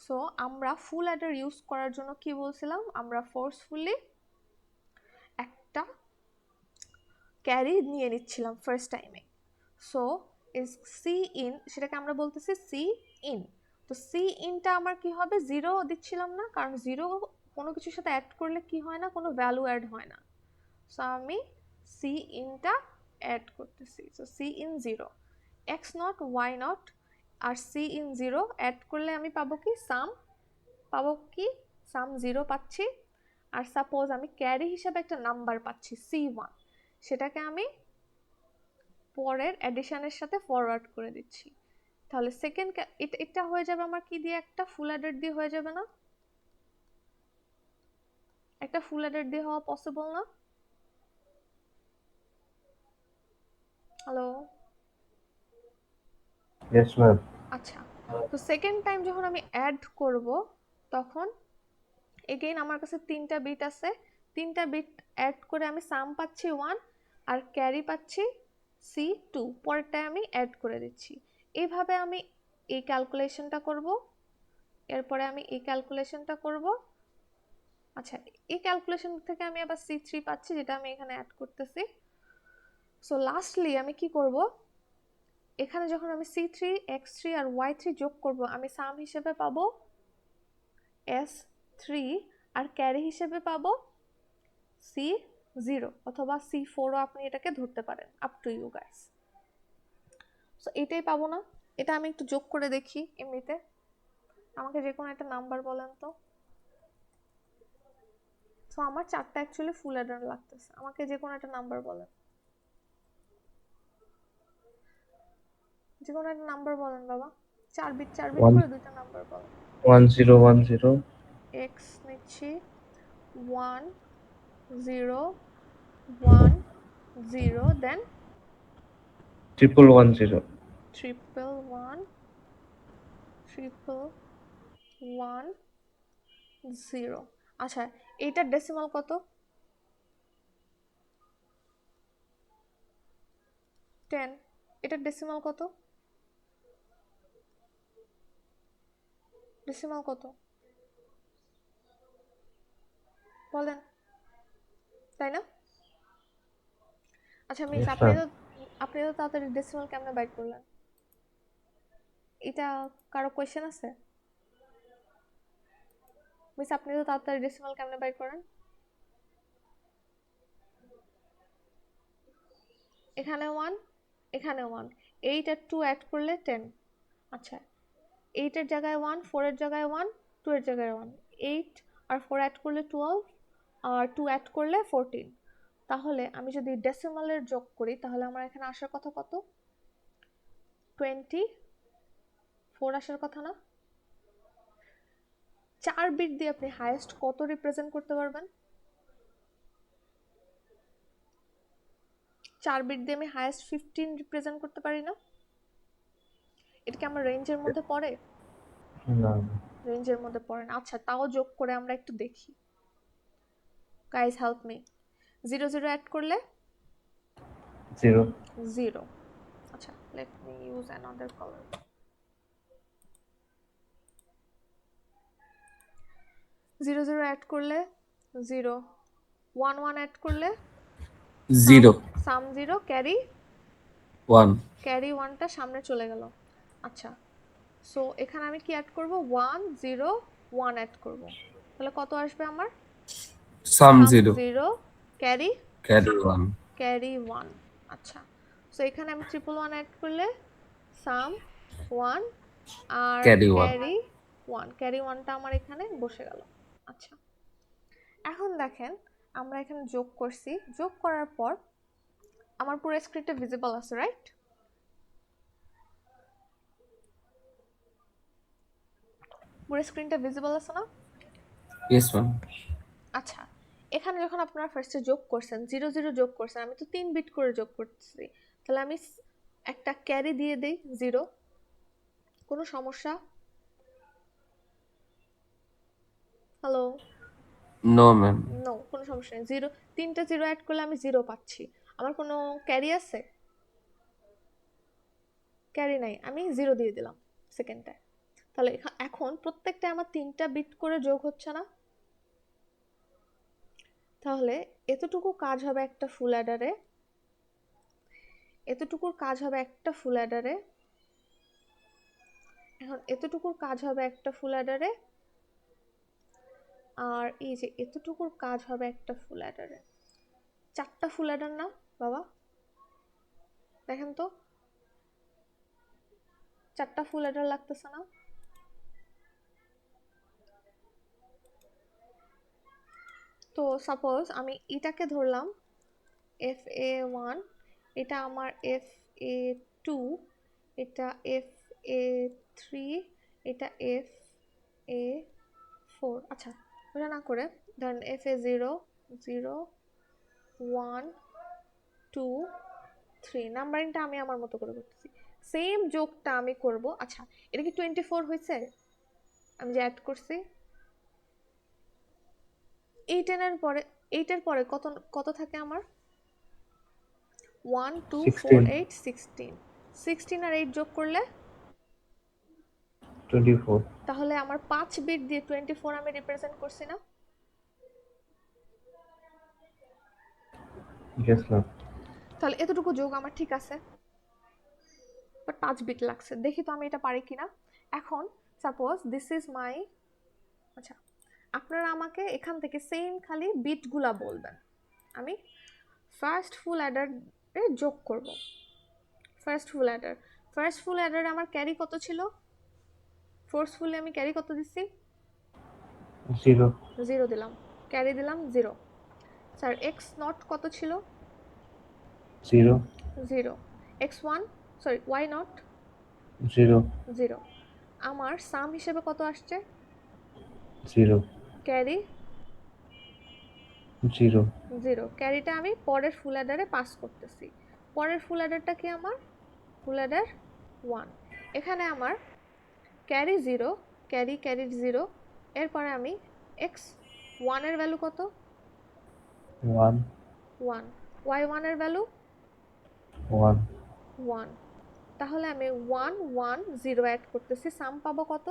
So আমরা ফুল অ্যাডার ইউজ করার জন্য কি বলছিলাম, আমরা ফোর্সফুলি একটা ক্যারি নিয়ে নিচ্ছিলাম ফার্স্ট টাইমে। সো ইজ সি ইন, সেটাকে আমরা বলতেছি সি ইন। তো সি ইনটা আমার কি হবে, 0 দিচ্ছিলাম না, কারণ 0 কোনো কিছুর সাথে অ্যাড করলে কি হয় না, কোনো ভ্যালু অ্যাড হয় না। সো আমি সি ইনটা অ্যাড করতেছি। So c in 0, x not y not আর সি ইন 0 অ্যাড করলে আমি পাবো কি, সাম পাবো কি, সাম 0 পাচ্ছি। আর সাপোজ আমি ক্যারি হিসাবে একটা নাম্বার পাচ্ছি C1, সেটাকে আমি পরের অ্যাডিশনের সাথে ফরওয়ার্ড করে দিচ্ছি। তাহলে সেকেন্ড এটা হয়ে যাবে আমার কি দিয়ে, একটা ফুল অ্যাডার দিয়ে হয়ে যাবে না? একটা ফুল অ্যাডার দিয়ে হওয়া পসিবল না? Hello, Yes, ma'am. আচ্ছা। তো সেকেন্ড টাইম যখন আমি অ্যাড করব তখন এগেইন আমার কাছে 3টা বিট আছে, 3টা বিট অ্যাড করে আমি সাম পাচ্ছি 1 আর ক্যারি পাচ্ছি C2, পরেরটায় আমি অ্যাড করে দিচ্ছি। এইভাবে আমি এই ক্যালকুলেশনটা করব, এরপরে আমি এই ক্যালকুলেশনটা করব। আচ্ছা, এই ক্যালকুলেশন থেকে আমি আবার C3 পাচ্ছি, যেটা আমি এখানে অ্যাড করতেছি। সো লাস্টলি আমি কি করব, এখানে যখন আমি C3, X3 আর Y3 যোগ করব, আমি সাম হিসেবে পাবো S3 আর ক্যারি হিসেবে পাবো C0 অথবা C4ও আপনি এটাকে ধরতে পারেন, up to you guys. So এটাই পাবো না? এটা আমি একটু যোগ করে দেখি এমনিতে। আমাকে যে কোনো একটা নাম্বার বলেন তো। সো আমার 4টা অ্যাকচুয়ালি ফুল অ্যাডার লাগতেছে, আমাকে যে কোনো একটা নাম্বার বলেন, যে কোনো একটা নাম্বার বলেন বাবা। 4 বিট করে 2টা নাম্বার বলেন। 1010 x নিচ্ছি 1 0 1 0, দেন 1110 11110। আচ্ছা, এইটার ডেসিমাল কত? 10। এটার ডেসিমাল কত? ডেসিমাল কত বলেন, তাই না? আচ্ছা মিস, Yes, আপনি ma'am. তো তাড়াতাড়ি ডেসিমাল কেমনে বাইট করলেন? এটা কারো কোয়েশ্চেন আছে? মিস, আপনি তো তাড়াতাড়ি ডেসিমাল কেমনে বাইট করেন? এখানে 1, এখানে 1, 8 আর 2 অ্যাড করলে 10। আচ্ছা, 8 এর জায়গায় 1, 4 এর জায়গায় 1, 2 এর জায়গায় 1, 8 আর 4 অ্যাড করলে 12 আর 2 অ্যাড করলে 14। তাহলে আমি যদি ডেসিমালের যোগ করি তাহলে আমার এখানে আসার কথা কত? 24 আসার কথা না? 4 বিট দিয়ে আপনি হাইয়েস্ট কত রিপ্রেজেন্ট করতে পারবেন? 4 বিট দিয়ে আমি হাইয়েস্ট 15 রিপ্রেজেন্ট করতে পারি না? এটা কি আমার রেঞ্জের মধ্যে পড়ে? No. রেঞ্জের মধ্যে পড়ে না। আচ্ছা, তাও যোগ করে আমরা একটু দেখি। Guys help me. 0 0 অ্যাড করলে 0 0। আচ্ছা, let me use another colour. 0 0 add করলে 0, 1 1 অ্যাড করলে 0 সাম 0, ক্যারি 1 ক্যারি 1টা সামনে চলে গেল। আচ্ছা, সো এখানে আমি কি অ্যাড করব, 1 0 1 অ্যাড করব। তাহলে কত আসবে আমার? সাম সাম 0 0, ক্যারি ক্যারি 1 ক্যারি 1। আচ্ছা, সো এখানে আমি 111 অ্যাড করলে সাম 1 আর Carry 1. ক্যারি 1টা আমার এখানে বসে গেল। আচ্ছা, এখন দেখেন আমরা এখানে যোগ করছি, যোগ করার পর আমার পুরো স্ক্রিনটা ভিজিবল আছে, রাইট? পুরো স্ক্রিনটা ভিজিবল আছে না? Yes, ma'am. আচ্ছা, এখানে যখন আপনারা ফার্স্টে যোগ করছেন 0 0 যোগ করছেন, আমি তো 3 বিট করে যোগ করতেছি, তাহলে আমি একটা ক্যারি দিয়ে দেই 0। কোনো সমস্যা? হ্যালো? No, ma'am. নো, কোনো সমস্যা নেই। 0, 3টা 0 অ্যাড করলে আমি 0 পাচ্ছি। আমার কোনো ক্যারি আছে? ক্যারি নাই, আমি 0 দিয়ে দিলাম সেকেন্ডটায়। তাহলে এখন প্রত্যেকটা আমার 3টা বিট করে যোগ হচ্ছে না? তাহলে এতটুকু কাজ হবে একটা ফুল অ্যাডারে, এতটুকুর কাজ হবে একটা ফুল অ্যাডারে, এখন এতটুকুর কাজ হবে একটা ফুল অ্যাডারে, আর এই যে এতটুকুর কাজ হবে একটা ফুল অ্যাডারে। 4টা ফুল অ্যাডার না বাবা? দেখেন তো, 4টা ফুল অ্যাডার লাগতেছে না? তো সাপোজ আমি এটাকে ধরলাম FA1, এটা আমার FA2, এটা FA3, এটা FA4। আচ্ছা, ওটা না করে ধরেন FA0 0 1 2 3, নাম্বারিংটা আমি আমার মতো করে করতেছি, সেম যোগটা আমি করব। আচ্ছা, এটা কি 24 হয়েছে আমি যে অ্যাড করছি? 8 এর পরে কত কত থাকে আমার? 1 2 4 16, 8 16, 16 আর 8 যোগ করলে 24. তাহলে আমার 5 বিট দিয়ে 24 আমি রিপ্রেজেন্ট করছি না? Yes, ma'am. তাহলে এতটুকু যোগ আমার ঠিক আছে, বাট 5 বিট লাগছে। দেখি তো আমি এটা পারি কিনা। এখন সাপোজ দিস ইজ মাই, আচ্ছা আপনারা আমাকে এখান থেকে সেম খালি বিটগুলা বলবেন, আমি ফার্স্ট ফুল অ্যাডারে যোগ করব। ফার্স্ট ফুল অ্যাডারে আমার ক্যারি কত ছিল? ফোর্সফুলি আমি ক্যারি কত দিচ্ছি? 0, 0 দিলাম, ক্যারি দিলাম 0। স্যার এক্স নট কত ছিল? 0, 0। x1, sorry why not 0, 0। আমার সাম হিসেবে কত আসছে? 0, ক্যারি 0, 0। ক্যারিটা আমি পরের ফুল অ্যাডারে পাস করতেছি। পরের ফুল অ্যাডারটা কি আমার? ফুল অ্যাডার 1। এখানে আমার ক্যারি 0, ক্যারি 0, এরপরে আমি এক্স 1 এর ভ্যালু কত? 1, 1। ওয়াই 1 এর ভ্যালু 1, 1। তাহলে আমি 1 1 0 অ্যাড করতেছি, সাম পাবো কত?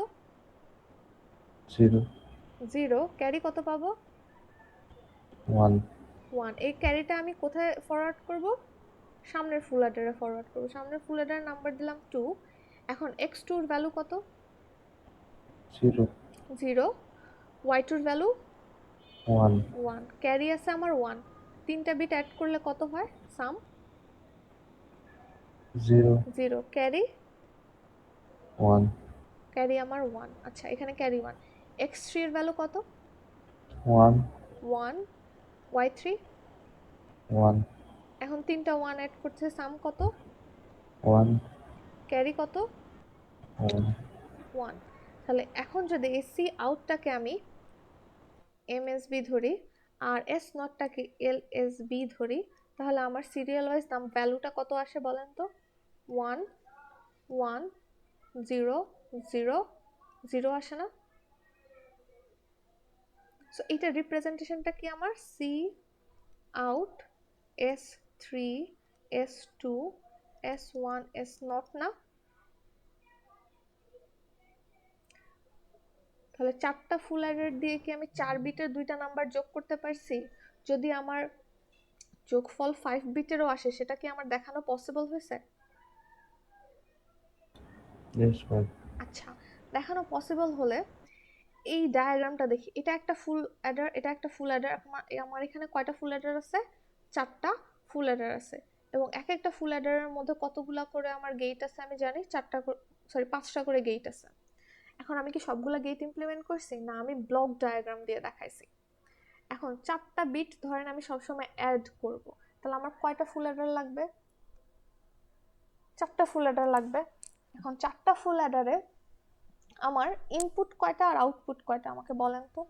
0, 0। ক্যারি কত পাবো? 1, 1। এই ক্যারিটা আমি কোথায় ফরওয়ার্ড করব? সামনের ফুল অ্যাডারে ফরওয়ার্ড করব। সামনের ফুল অ্যাডারের নাম্বার দিলাম 2। এখন x2 এর ভ্যালু কত? 0, 0। y2 এর ভ্যালু 1, 1। ক্যারি আছে আমার 1। 3টা বিট অ্যাড করলে কত হয় সাম? 0, 0। ক্যারি 1, আমার 1। আচ্ছা, এখানে ক্যারি 1। x3 এর ভ্যালু কত? 1, 1। y3 1, এখন 3টা 1 অ্যাড করছে, সাম কত? 1, ক্যারি কত? 1, 1। তাহলে এখন যদি এই সি আউটটাকে আমি এমএসবি ধরি আর এস নটটাকে এলএসবি ধরি, তাহলে আমার সিরিয়াল ওয়াইজ দাম ভ্যালুটা কত আসে বলেন তো? 1 1 0 0 0 আসে না? সো এটা রিপ্রেজেন্টেশনটা কি আমার? C out S3 S2 S1 S not না? তাহলে 4টা ফুল অ্যাডার দিয়ে কি আমি 4 বিটের 2টা নাম্বার যোগ করতে পারছি? যদি আমার যোগফল 5 বিটেরও আসে, সেটা কি আমার দেখানো পসিবল হয়েছে? yes, ma'am. আচ্ছা, দেখানো পসিবল হলে এই ডায়াগ্রামটা দেখি, এটা একটা ফুল অ্যাডার, এটা একটা ফুল অ্যাডার। আমার এখানে কয়টা ফুল অ্যাডার আছে? 4টা ফুল অ্যাডার আছে, এবং এক একটা ফুল অ্যাডারের মধ্যে কতগুলা করে আমার গেট আছে আমি জানি, 4টা সরি 5টা করে গেট আছে। এখন আমি কি সবগুলা গেট ইমপ্লিমেন্ট করছি? না, আমি ব্লক ডায়াগ্রাম দিয়ে দেখাইছি। এখন 4টা বিট ধরেন আমি সবসময় অ্যাড করব, তাহলে আমার কয়টা ফুল অ্যাডার লাগবে? 4টা ফুল অ্যাডার লাগবে। এখন 4টা ফুল অ্যাডারে আমার ইনপুট কয়টা আর আউটপুট কয়টা আমাকে বলেন তো।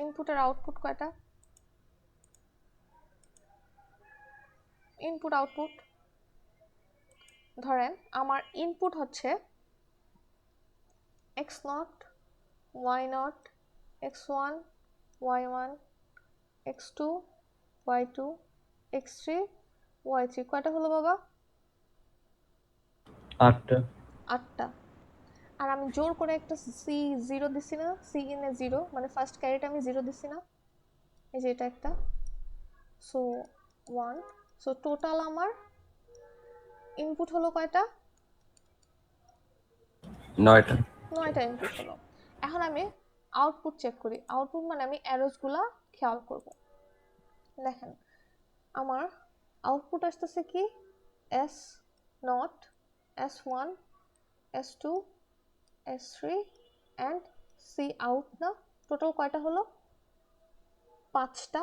ইনপুট আর আউটপুট কয়টা? ইনপুট আউটপুট ধরেন আমার ইনপুট হচ্ছে x0 y0 x1 y1 x2 y2 x3 y3, কয়টা হলো বাবা? 8টা। 8টা। আর আমি জোর করে একটা সি জিরো দিছি না, সি ইন এ জিরো, মানে ফার্স্ট ক্যারিটা আমি জিরো দিছি না, এই যে এটা একটা। সো 1, সো টোটাল আমার ইনপুট হলো কয়টা? 9টা। 9টা ইনপুট হলো। এখন আমি আউটপুট চেক করি। আউটপুট মানে আমি অ্যারোসগুলা খেয়াল করব। দেখেন আমার আউটপুট আসতেছে কি S0 S1 S2 S3 and c out না। টোটাল কয়টা হলো? 5টা।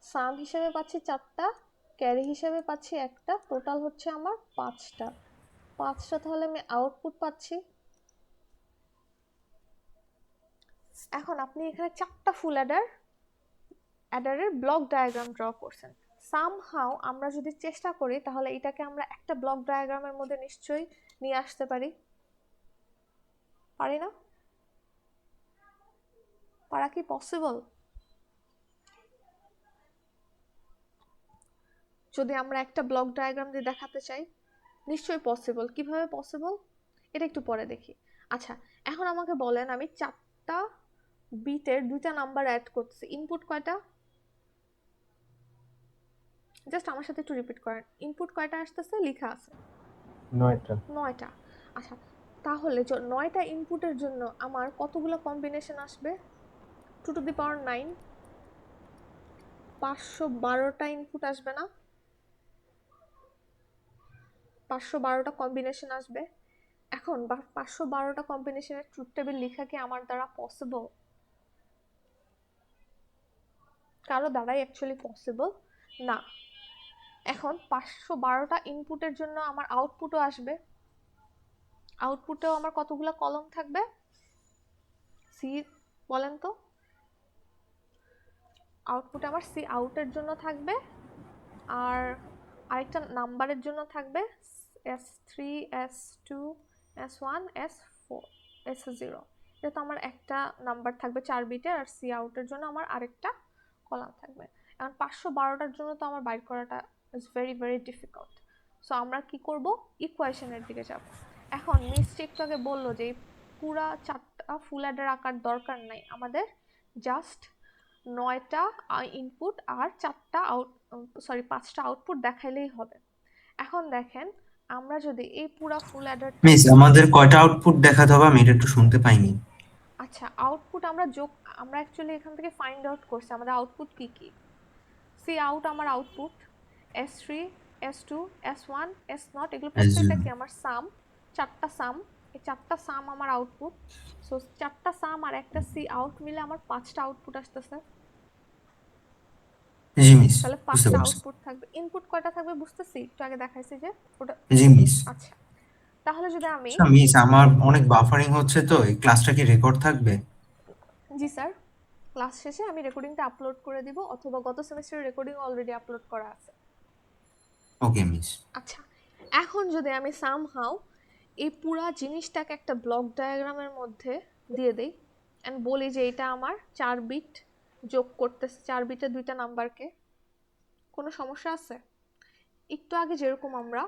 সাম হিসেবে পাচ্ছি 4টা, ক্যারি হিসেবে পাচ্ছি একটা, টোটাল হচ্ছে আমার 5টা। 5টা তাহলে আমি আউটপুট পাচ্ছি। এখন আপনি এখানে 4টা ফুল অ্যাডারের ব্লক ডায়াগ্রাম ড্র করছেন। সামহাউ আমরা যদি চেষ্টা করি তাহলে এটাকে আমরা একটা ব্লক ডায়াগ্রামের মধ্যে নিশ্চয়ই নিয়ে আসতে পারি। পারি না? পারা কি পসিবল? যদি আমরা একটা ব্লক ডায়াগ্রাম দিয়ে দেখাতে চাই, নিশ্চয়ই পসিবল। কিভাবে পসিবল এটা একটু পরে দেখি। আচ্ছা, এখন আমাকে বলেন আমি 4টা বিটের 2টা নাম্বার অ্যাড করতেছি, ইনপুট কয়টা? জাস্ট আমার সাথে একটু রিপিট করেন, ইনপুট কয়টা আসতেছে? লেখা আছে 9টা। 9টা। আচ্ছা, তাহলে 9টা ইনপুটের জন্য আমার কতগুলো কম্বিনেশন আসবে? 2 টু দি পাওয়ার 9, 512টা ইনপুট আসবে না? 512টা কম্বিনেশন আসবে। এখন 512টা কম্বিনেশনের ট্রুথ টেবিল লেখা কি আমার দ্বারা পসিবল? কারো দ্বারাই অ্যাকচুয়ালি পসিবল না। এখন 512টা ইনপুটের জন্য আমার আউটপুটও আসবে। আউটপুটেও আমার কতগুলো কলম থাকবে? সি বলেন তো। আউটপুটে আমার সি আউটের জন্য থাকবে, আর আরেকটা নাম্বারের জন্য থাকবে S3 S2 S1 S4 S0। এটা তো আমার একটা নাম্বার থাকবে 4 বিটের, আর সি আউটের জন্য আমার আরেকটা কলাম থাকবে। এখন 512টার জন্য তো আমার বাইর করাটা is very very difficult. So আমরা কি করব? ইকুয়েশনের দিকে যাব। এখন মিস্ট একটু আগে বললো যে পুরা 4টা ফুল অ্যাডার আঁকার দরকার নাই, আমাদের জাস্ট 9টা ইনপুট আর 5টা আউটপুট দেখাইলেই হবে। এখন দেখেন আমরা যদি এই পুরা ফুল অ্যাডারটা, মিস আমাদের কয়টা আউটপুট দেখাতে হবে আমি এটা একটু শুনতে পাইনি। আচ্ছা আউটপুট আমরা অ্যাকচুয়ালি এখান থেকে ফাইন্ড আউট করছি আমাদের আউটপুট কি কি। সি আউট আমার output, S3 S2 S1 S0 এগুলো প্রত্যেকটা কি আমার সাম, 4টা সাম। এই 4টা সাম আমার আউটপুট। সো 4টা সাম আর একটা সি আউট মিলে আমার 5টা আউটপুট আসতেছে। জি মিস, তাহলে বুঝতে 5টা পারছি। আউটপুট থাকবে। ইনপুট কয়টা থাকবে বুঝতেছি, একটু আগে দেখাইছি যে ওটা। জি মিস। আচ্ছা, তাহলে যদি আমি, আচ্ছা মিস, আমার অনেক বাফারিং হচ্ছে, তো এই ক্লাসটা কি রেকর্ড থাকবে? জি স্যার, ক্লাস শেষে আমি রেকর্ডিংটা আপলোড করে দিব, অথবা গত সেমিস্টারের রেকর্ডিং অলরেডি আপলোড করা আছে। ওকে মিস। আচ্ছা, এখন যদি আমি সামহাউ এই পুরা জিনিসটাকে একটা ব্লক ডায়াগ্রামের মধ্যে দিয়ে দেই এন্ড বলি যে এটা আমার 4 বিট যোগ করতেছে, 4 বিটের 2টা নাম্বারকে, কোনো সমস্যা আছে? একটু আগে যেরকম আমরা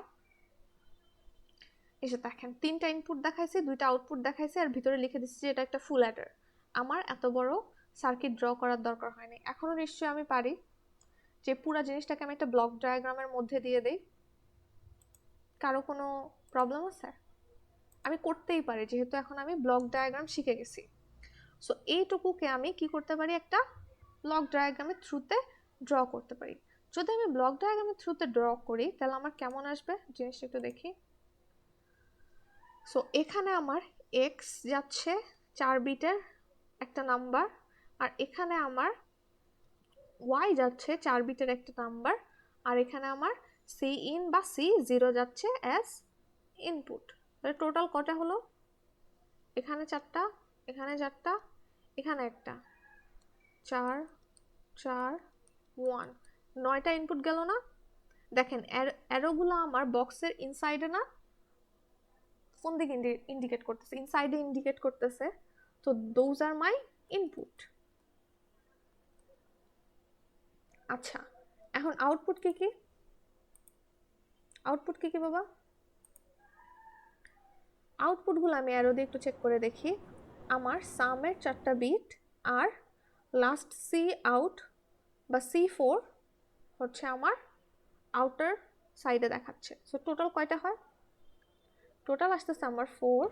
এসে দেখেন 3টা ইনপুট দেখাইছি, 2টা আউটপুট দেখাইছি, আর ভিতরে লিখে দিচ্ছি যে এটা একটা ফুল অ্যাডার। আমার এত বড় সার্কিট ড্র করার দরকার হয়নি। এখনো নিশ্চয়ই আমি পারি যে পুরো জিনিসটাকে আমি একটা ব্লক ডায়াগ্রামের মধ্যে দিয়ে দেই। কারো কোনো প্রবলেম আছে? আমি করতেই পারি, যেহেতু এখন আমি ব্লক ডায়াগ্রাম শিখে গেছি। সো এইটুকুকে আমি কি করতে পারি, একটা ব্লক ডায়াগ্রামের থ্রুতে ড্র করতে পারি। যদি আমি ব্লক ডায়াগ্রামের থ্রুতে ড্র করি তাহলে আমার কেমন আসবে জিনিসটা একটু দেখি। সো এখানে আমার এক্স যাচ্ছে 4 বিটের একটা নাম্বার, আর এখানে আমার ওয়াই যাচ্ছে 4 বিটের একটা নাম্বার, আর এখানে আমার সি ইন বা সি জিরো যাচ্ছে অ্যাজ ইনপুট। তাহলে টোটাল কটা হলো? এখানে 4টা, এখানে 4টা, এখানে একটা, 4 4 1, 9টা ইনপুট গেল না? দেখেন অ্যারোগুলো আমার বক্সের ইনসাইডে না, কোন দিকে ইন্ডিকেট করতেছে? ইনসাইডে ইন্ডিকেট করতেছে। তো দোজ আর মাই ইনপুট। আচ্ছা, এখন আউটপুট কি কি? আউটপুট কি কি বাবা? আউটপুটগুলো আমি অ্যারো দিয়ে একটু চেক করে দেখি। আমার সামের 4টা বিট আর লাস্ট সি আউট বা C4 হচ্ছে আমার আউটার সাইডে দেখাচ্ছে। সো টোটাল কয়টা হয়? টোটাল আসতেছে আমার 4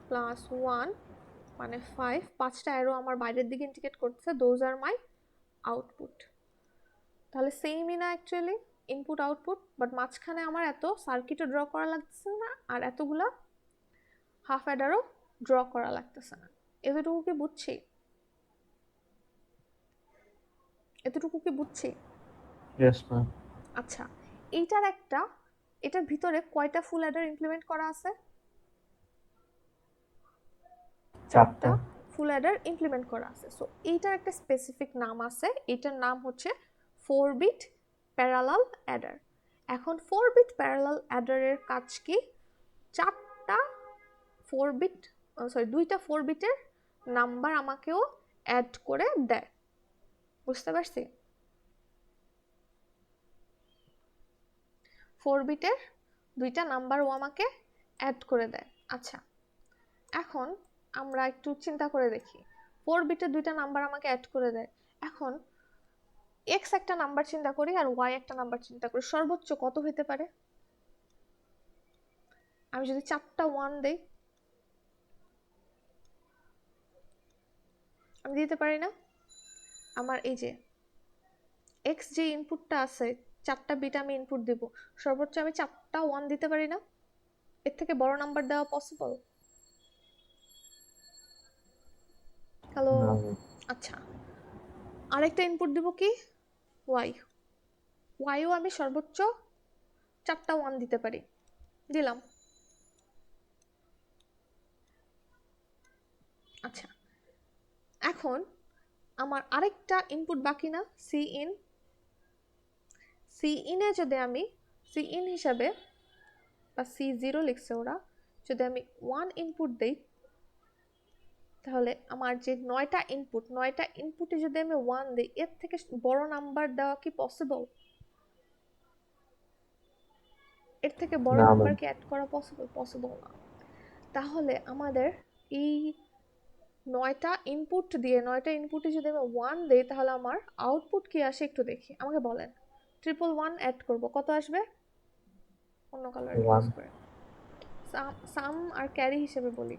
প্লাস 1 মানে 5, 5টা অ্যারো আমার বাইরের দিকে ইন্ডিকেট করতেছে, দোজ আর মাই আউটপুট। তাহলে সেমই না অ্যাকচুয়ালি ইনপুট আউটপুট, বাট মাঝখানে আমার এত সার্কিটও ড্র করা লাগতেছে না আর এতগুলা হাফ অ্যাডারও ড্র করা লাগতেছে না। এতটুকু কি বুঝছি? এতটুকু কি বুঝছি? Yes, ma'am. আচ্ছা, এটার ভিতরে কয়টা ফুল অ্যাডার ইমপ্লিমেন্ট করা আছে? 4টা ফুল অ্যাডার ইমপ্লিমেন্ট করা আছে। সো এইটার একটা স্পেসিফিক নাম আছে, এটার নাম হচ্ছে 4 বিট প্যারালাল অ্যাডার। এখন 4 বিট প্যারালাল অ্যাডারের কাজ কি? 4টা 4 বিট, সরি 2টা 4 বিটের নাম্বার আমাকেও অ্যাড করে দেয়। বুঝতে পারছি? 4 বিটের 2টা নাম্বারও আমাকে অ্যাড করে দেয়। আচ্ছা, এখন আমরা একটু চিন্তা করে দেখি। 4 বিটের 2টা নাম্বার আমাকে অ্যাড করে দেয়। এখন এক্স একটা নাম্বার চিন্তা করি আর ওয়াই একটা নাম্বার চিন্তা করি, সর্বোচ্চ কত হতে পারে? আমি যদি 4টা 1 দেই, আমি দিতে পারি না? আমার এই যে এক্স যে ইনপুটটা আছে, 4টা বিট আমি ইনপুট দিব, সর্বোচ্চ আমি 4টা 1 দিতে পারি না? এর থেকে বড় নাম্বার দেওয়া পসিবল? হ্যালো? No. আচ্ছা, আরেকটা ইনপুট দিব কি? ওয়াই। ওয়াইও আমি সর্বোচ্চ 4টা 1 দিতে পারি, দিলাম। আচ্ছা, এখন আমার আরেকটা ইনপুট বাকি না? C in. সি ইনে যদি আমি সি ইন হিসাবে বা সি জিরো লিখছে ওরা, যদি আমি 1 ইনপুট দেই তাহলে আমার যে 9টা ইনপুট, 9টা ইনপুটে যদি আমি 1 দিই, এর থেকে বড় নাম্বার দেওয়া কি পসিবল? এর থেকে বড় না, নাম্বার ma'am. কি অ্যাড করা পসিবল? পসিবল না। তাহলে আমাদের এই 9টা ইনপুট দিয়ে 9টা ইনপুটে যদি আমি 1 দেই তাহলে আমার আউটপুট কি আসে একটু দেখি, আমাকে বলেন। 111 অ্যাড করব, কত আসবে? অন্য কালার ইউজ 1. করে সাম আর ক্যারি হিসেবে বলি।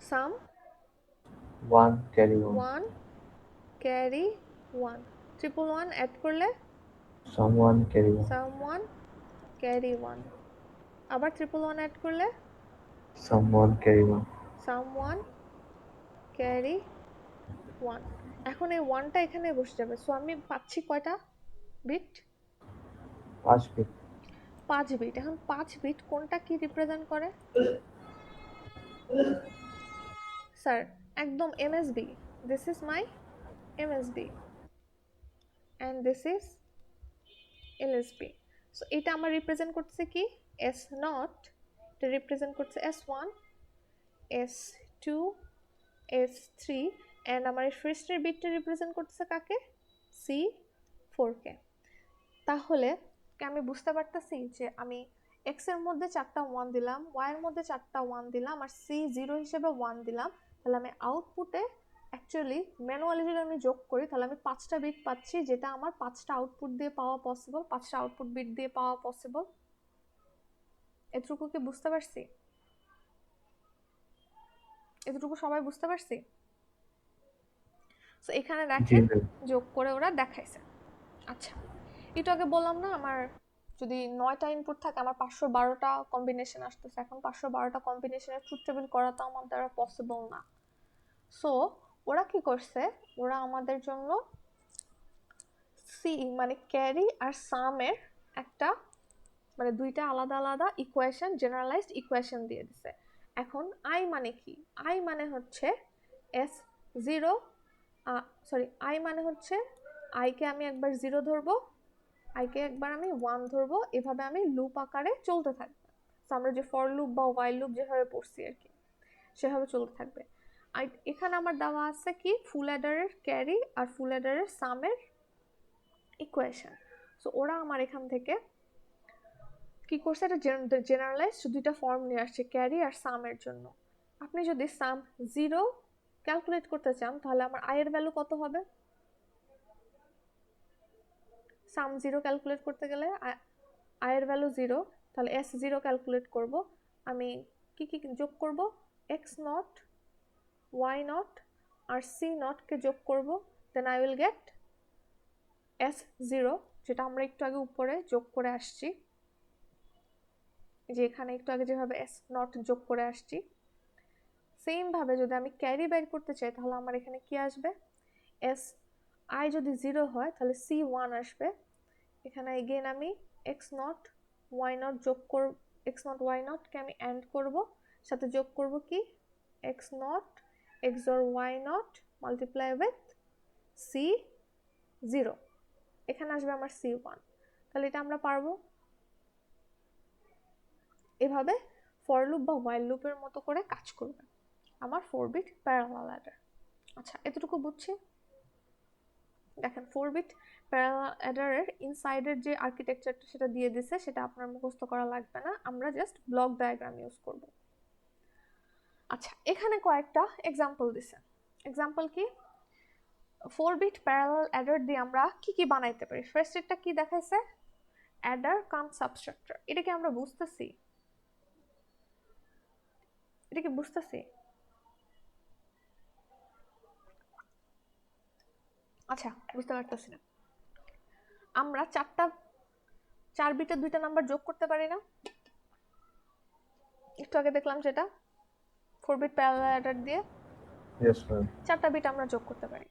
সাম 1 carry 1. 1 ক্যারি 1, 111 অ্যাড করলে Someone carry 1. সাম 1 ক্যারি 1, আবার 111 অ্যাড করলে Someone carry 1. সাম 1 ক্যারি 1। এখন এই 1টা এখানে বসে যাবে। সো আমি পাচ্ছি কয়টা বিট? 5 bit. 5 বিট। এখন 5 বিট কোনটা কি রিপ্রেজেন্ট করে? স্যার একদম MSB. This is my MSB and this is LSB. So এটা আমার রিপ্রেজেন্ট করতেছে কি? S not. এটা রিপ্রেজেন্ট করছে S1, S2, S3, অ্যান্ড আমার এই ফার্স্টের বিটটা রিপ্রেজেন্ট করতেছে কাকে? C4 কে। তাহলে কি আমি বুঝতে পারতেছি যে আমি এক্স এর মধ্যে 4টা 1 দিলাম, ওয়াই এর মধ্যে 4টা 1 দিলাম, আর সি জিরো হিসেবে 1 দিলাম, তাহলে আমি আউটপুটে অ্যাকচুয়ালি ম্যানুয়ালি যদি আমি যোগ করি তাহলে আমি 5টা বিট পাচ্ছি, যেটা আমার 5টা আউটপুট দিয়ে পাওয়া পসিবল, 5টা আউটপুট বিট দিয়ে পাওয়া পসিবল। এতটুকু কি বুঝতে পারছি? এতটুকু সবাই বুঝতে পারছি? সো এখানে জি দেখেন ম্যাম। যোগ করে ওরা দেখাইছে। আচ্ছা, একটু আগে বললাম না আমার যদি 9টা ইনপুট থাকে আমার 512টা কম্বিনেশন আসতেছে। এখন 512টা কম্বিনেশনের ট্রুথ টেবিল করা তো আমার দ্বারা পসিবল না। সো ওরা কি করছে, ওরা আমাদের জন্য সি মানে ক্যারি আর সামের একটা মানে দুইটা আলাদা আলাদা ইকুয়েশন, জেনারেলাইজড ইকুয়েশন দিয়ে দিছে। এখন আই মানে কি? আই মানে হচ্ছে এস জিরো, সরি আই মানে হচ্ছে আইকে আমি একবার 0 ধরবো, আইকে একবার আমি 1 ধরবো, এভাবে আমি লুপ আকারে চলতে থাকবে। আমরা যে ফর লুপ বা ওয়াইল লুপ যেভাবে পড়ছি আর কি, সেভাবে চলতে থাকবে। আর এখানে আমার দেওয়া আছে কি ফুল অ্যাডারের ক্যারি আর ফুল অ্যাডারের সামের ইকুয়েশন। সো ওরা আমার এখান থেকে কি করছে, এটা জেনারেলাইজড দুইটা ফর্ম নিয়ে আসছে ক্যারি আর সামের জন্য। আপনি যদি সাম 0 ক্যালকুলেট করতে চান তাহলে আমার আই এর ভ্যালু কত হবে? সাম 0 ক্যালকুলেট করতে গেলে আই এর ভ্যালু 0, তাহলে এস 0 ক্যালকুলেট করব, আমি কি কি যোগ করব, এক্স নট, ওয়াই নট আর সি নট কে যোগ করব, then I will get s 0, যেটা আমরা একটু আগে উপরে যোগ করে আসছি, যে এখানে একটু আগে যেভাবে এস নট যোগ করে আসছি। সেম ভাবে যদি আমি ক্যারি বের করতে চাই তাহলে আমার এখানে কি আসবে, এস আই যদি 0 হয় তাহলে সি 1 আসবে। এখানে এগেন আমি এক্স নট ওয়াই নট যোগ করব, এক্স নট ওয়াই নট কে আমি অ্যান্ড করব, সাথে যোগ করব কি x not x or y not multiply with c 0, এখানে আসবে আমার সি 1। তাহলে এটা আমরা পারবো। এভাবে ফর লুপ বা ওয়াইল লুপের মতো করে কাজ করবে আমার 4 বিট প্যারালাল অ্যাডার। আচ্ছা, এতটুকু বুঝছি। দেখেন 4 বিট প্যারালাল অ্যাডারের ইনসাইডের যে আর্কিটেকচারটা সেটা দিয়ে দিছে, সেটা আপনার মুখস্থ করা লাগবে না, আমরা জাস্ট ব্লক ডায়াগ্রাম ইউজ করব। আচ্ছা, এখানে কয়েকটা এক্সাম্পল দিছে। এক্সাম্পল কি, 4 বিট প্যারালাল অ্যাডার দিয়ে আমরা কি কি বানাইতে পারি। ফার্স্ট এটা কি দেখাইছে, অ্যাডার কাম সাবস্ট্রাক্টর। এটা কি আমরা বুঝতেছি? এটা কি বুঝতেছি? আচ্ছা, বুঝতে পারতেছি না। আমরা 4 বিটের দুইটা নাম্বার যোগ করতে পারি না? একটু আগে দেখলাম যেটা 4 বিট প্যারালাল অ্যাডার দিয়ে ইয়েস ম্যাম। 4টা বিট আমরা যোগ করতে পারি।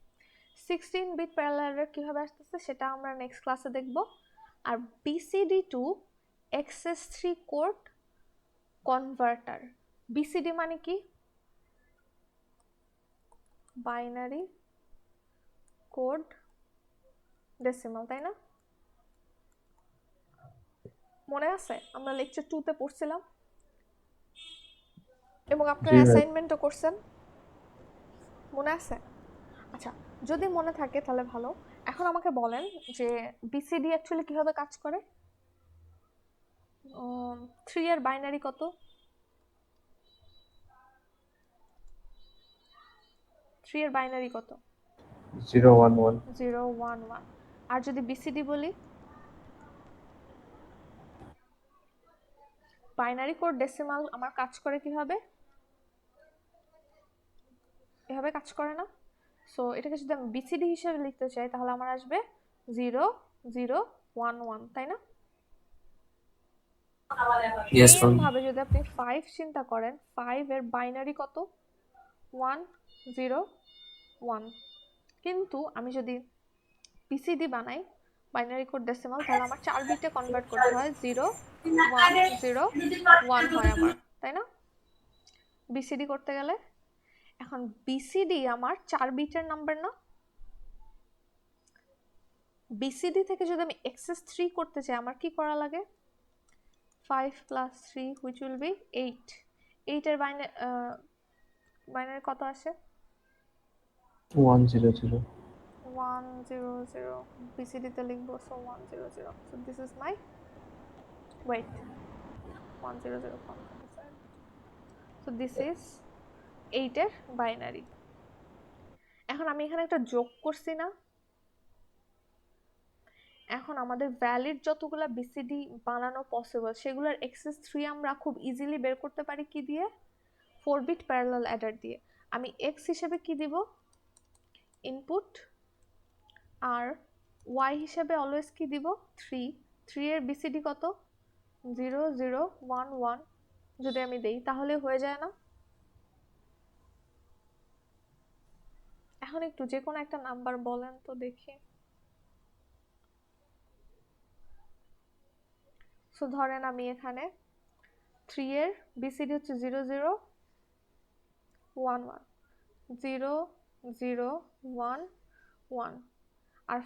16 বিট প্যারালাল অ্যাডার কিভাবে আসতেছে সেটা আমরা নেক্সট ক্লাসে দেখব। আর BCD to XS3 code converter. BCD মানে কি? বাইনারি কোড ডেসিমাল, তাই না? মনে আছে আমরা লেকচার 2 তে পড়ছিলাম এবং আপনারা জি ম্যাম। অ্যাসাইনমেন্টও করছেন, মনে আছে? আচ্ছা, যদি মনে থাকে তাহলে ভালো। এখন আমাকে বলেন যে বিসিডি অ্যাকচুয়ালি কিভাবে কাজ করে। 3 এর বাইনারি কত? 3 এর বাইনারি কত? 011 011। আর যদি বিসিডি বলি, বাইনারি কোড ডেসিমাল আমার কাজ করে কিভাবে? এভাবে কাজ করে না। সো এটাকে যদি আমি বিসিডি হিসেবে লিখতে চাই তাহলে আমার আসবে 0011, তাই না? Yes, same ma'am. ভাবে যদি আপনি 5 চিন্তা করেন, 5 এর বাইনারি কত? 101। কিন্তু আমি যদি বিসিডি বানাই বাইনারি কোড ডেসিমাল, তাহলে আমার 4 বিটে কনভার্ট করতে হয়, 0101 হয় আমার, তাই না? বিসিডি করতে গেলে এখন বিসিডি আমার 4 বিটের নাম্বার না। বিসিডি থেকে যদি আমি XS3 করতে চাই আমার কি করা লাগে? 5 plus 3 which will be 8। 8 এর বাইনারি কত আসে? 100 100। বিসিডি তে লিখবো, so 100। So this is my weight 100.25। So this is 8 এর বাইনারি। এখন আমি এখানে একটা যোগ করছি না। এখন আমাদের ভ্যালিড যতগুলা বিসিডি বানানো পসিবল সেগুলোর XS3 আমরা খুব ইজিলি বের করতে পারি কি দিয়ে? 4 বিট প্যারালাল অ্যাডার দিয়ে। আমি x হিসেবে কি দিব? ইনপুট, আর y হিসেবে অলওয়েজ কি দিব 3, 3 এর বিসিডি কত 0 0 1 1 যদি আমি দেই তাহলে হয়ে যায় না? এখন একটু যে কোনো একটা নাম্বার বলেন তো দেখি। সো ধরেন আমি এখানে 3 এর বিসিডি হচ্ছে 0 0 1 1 0 0 1 1, আর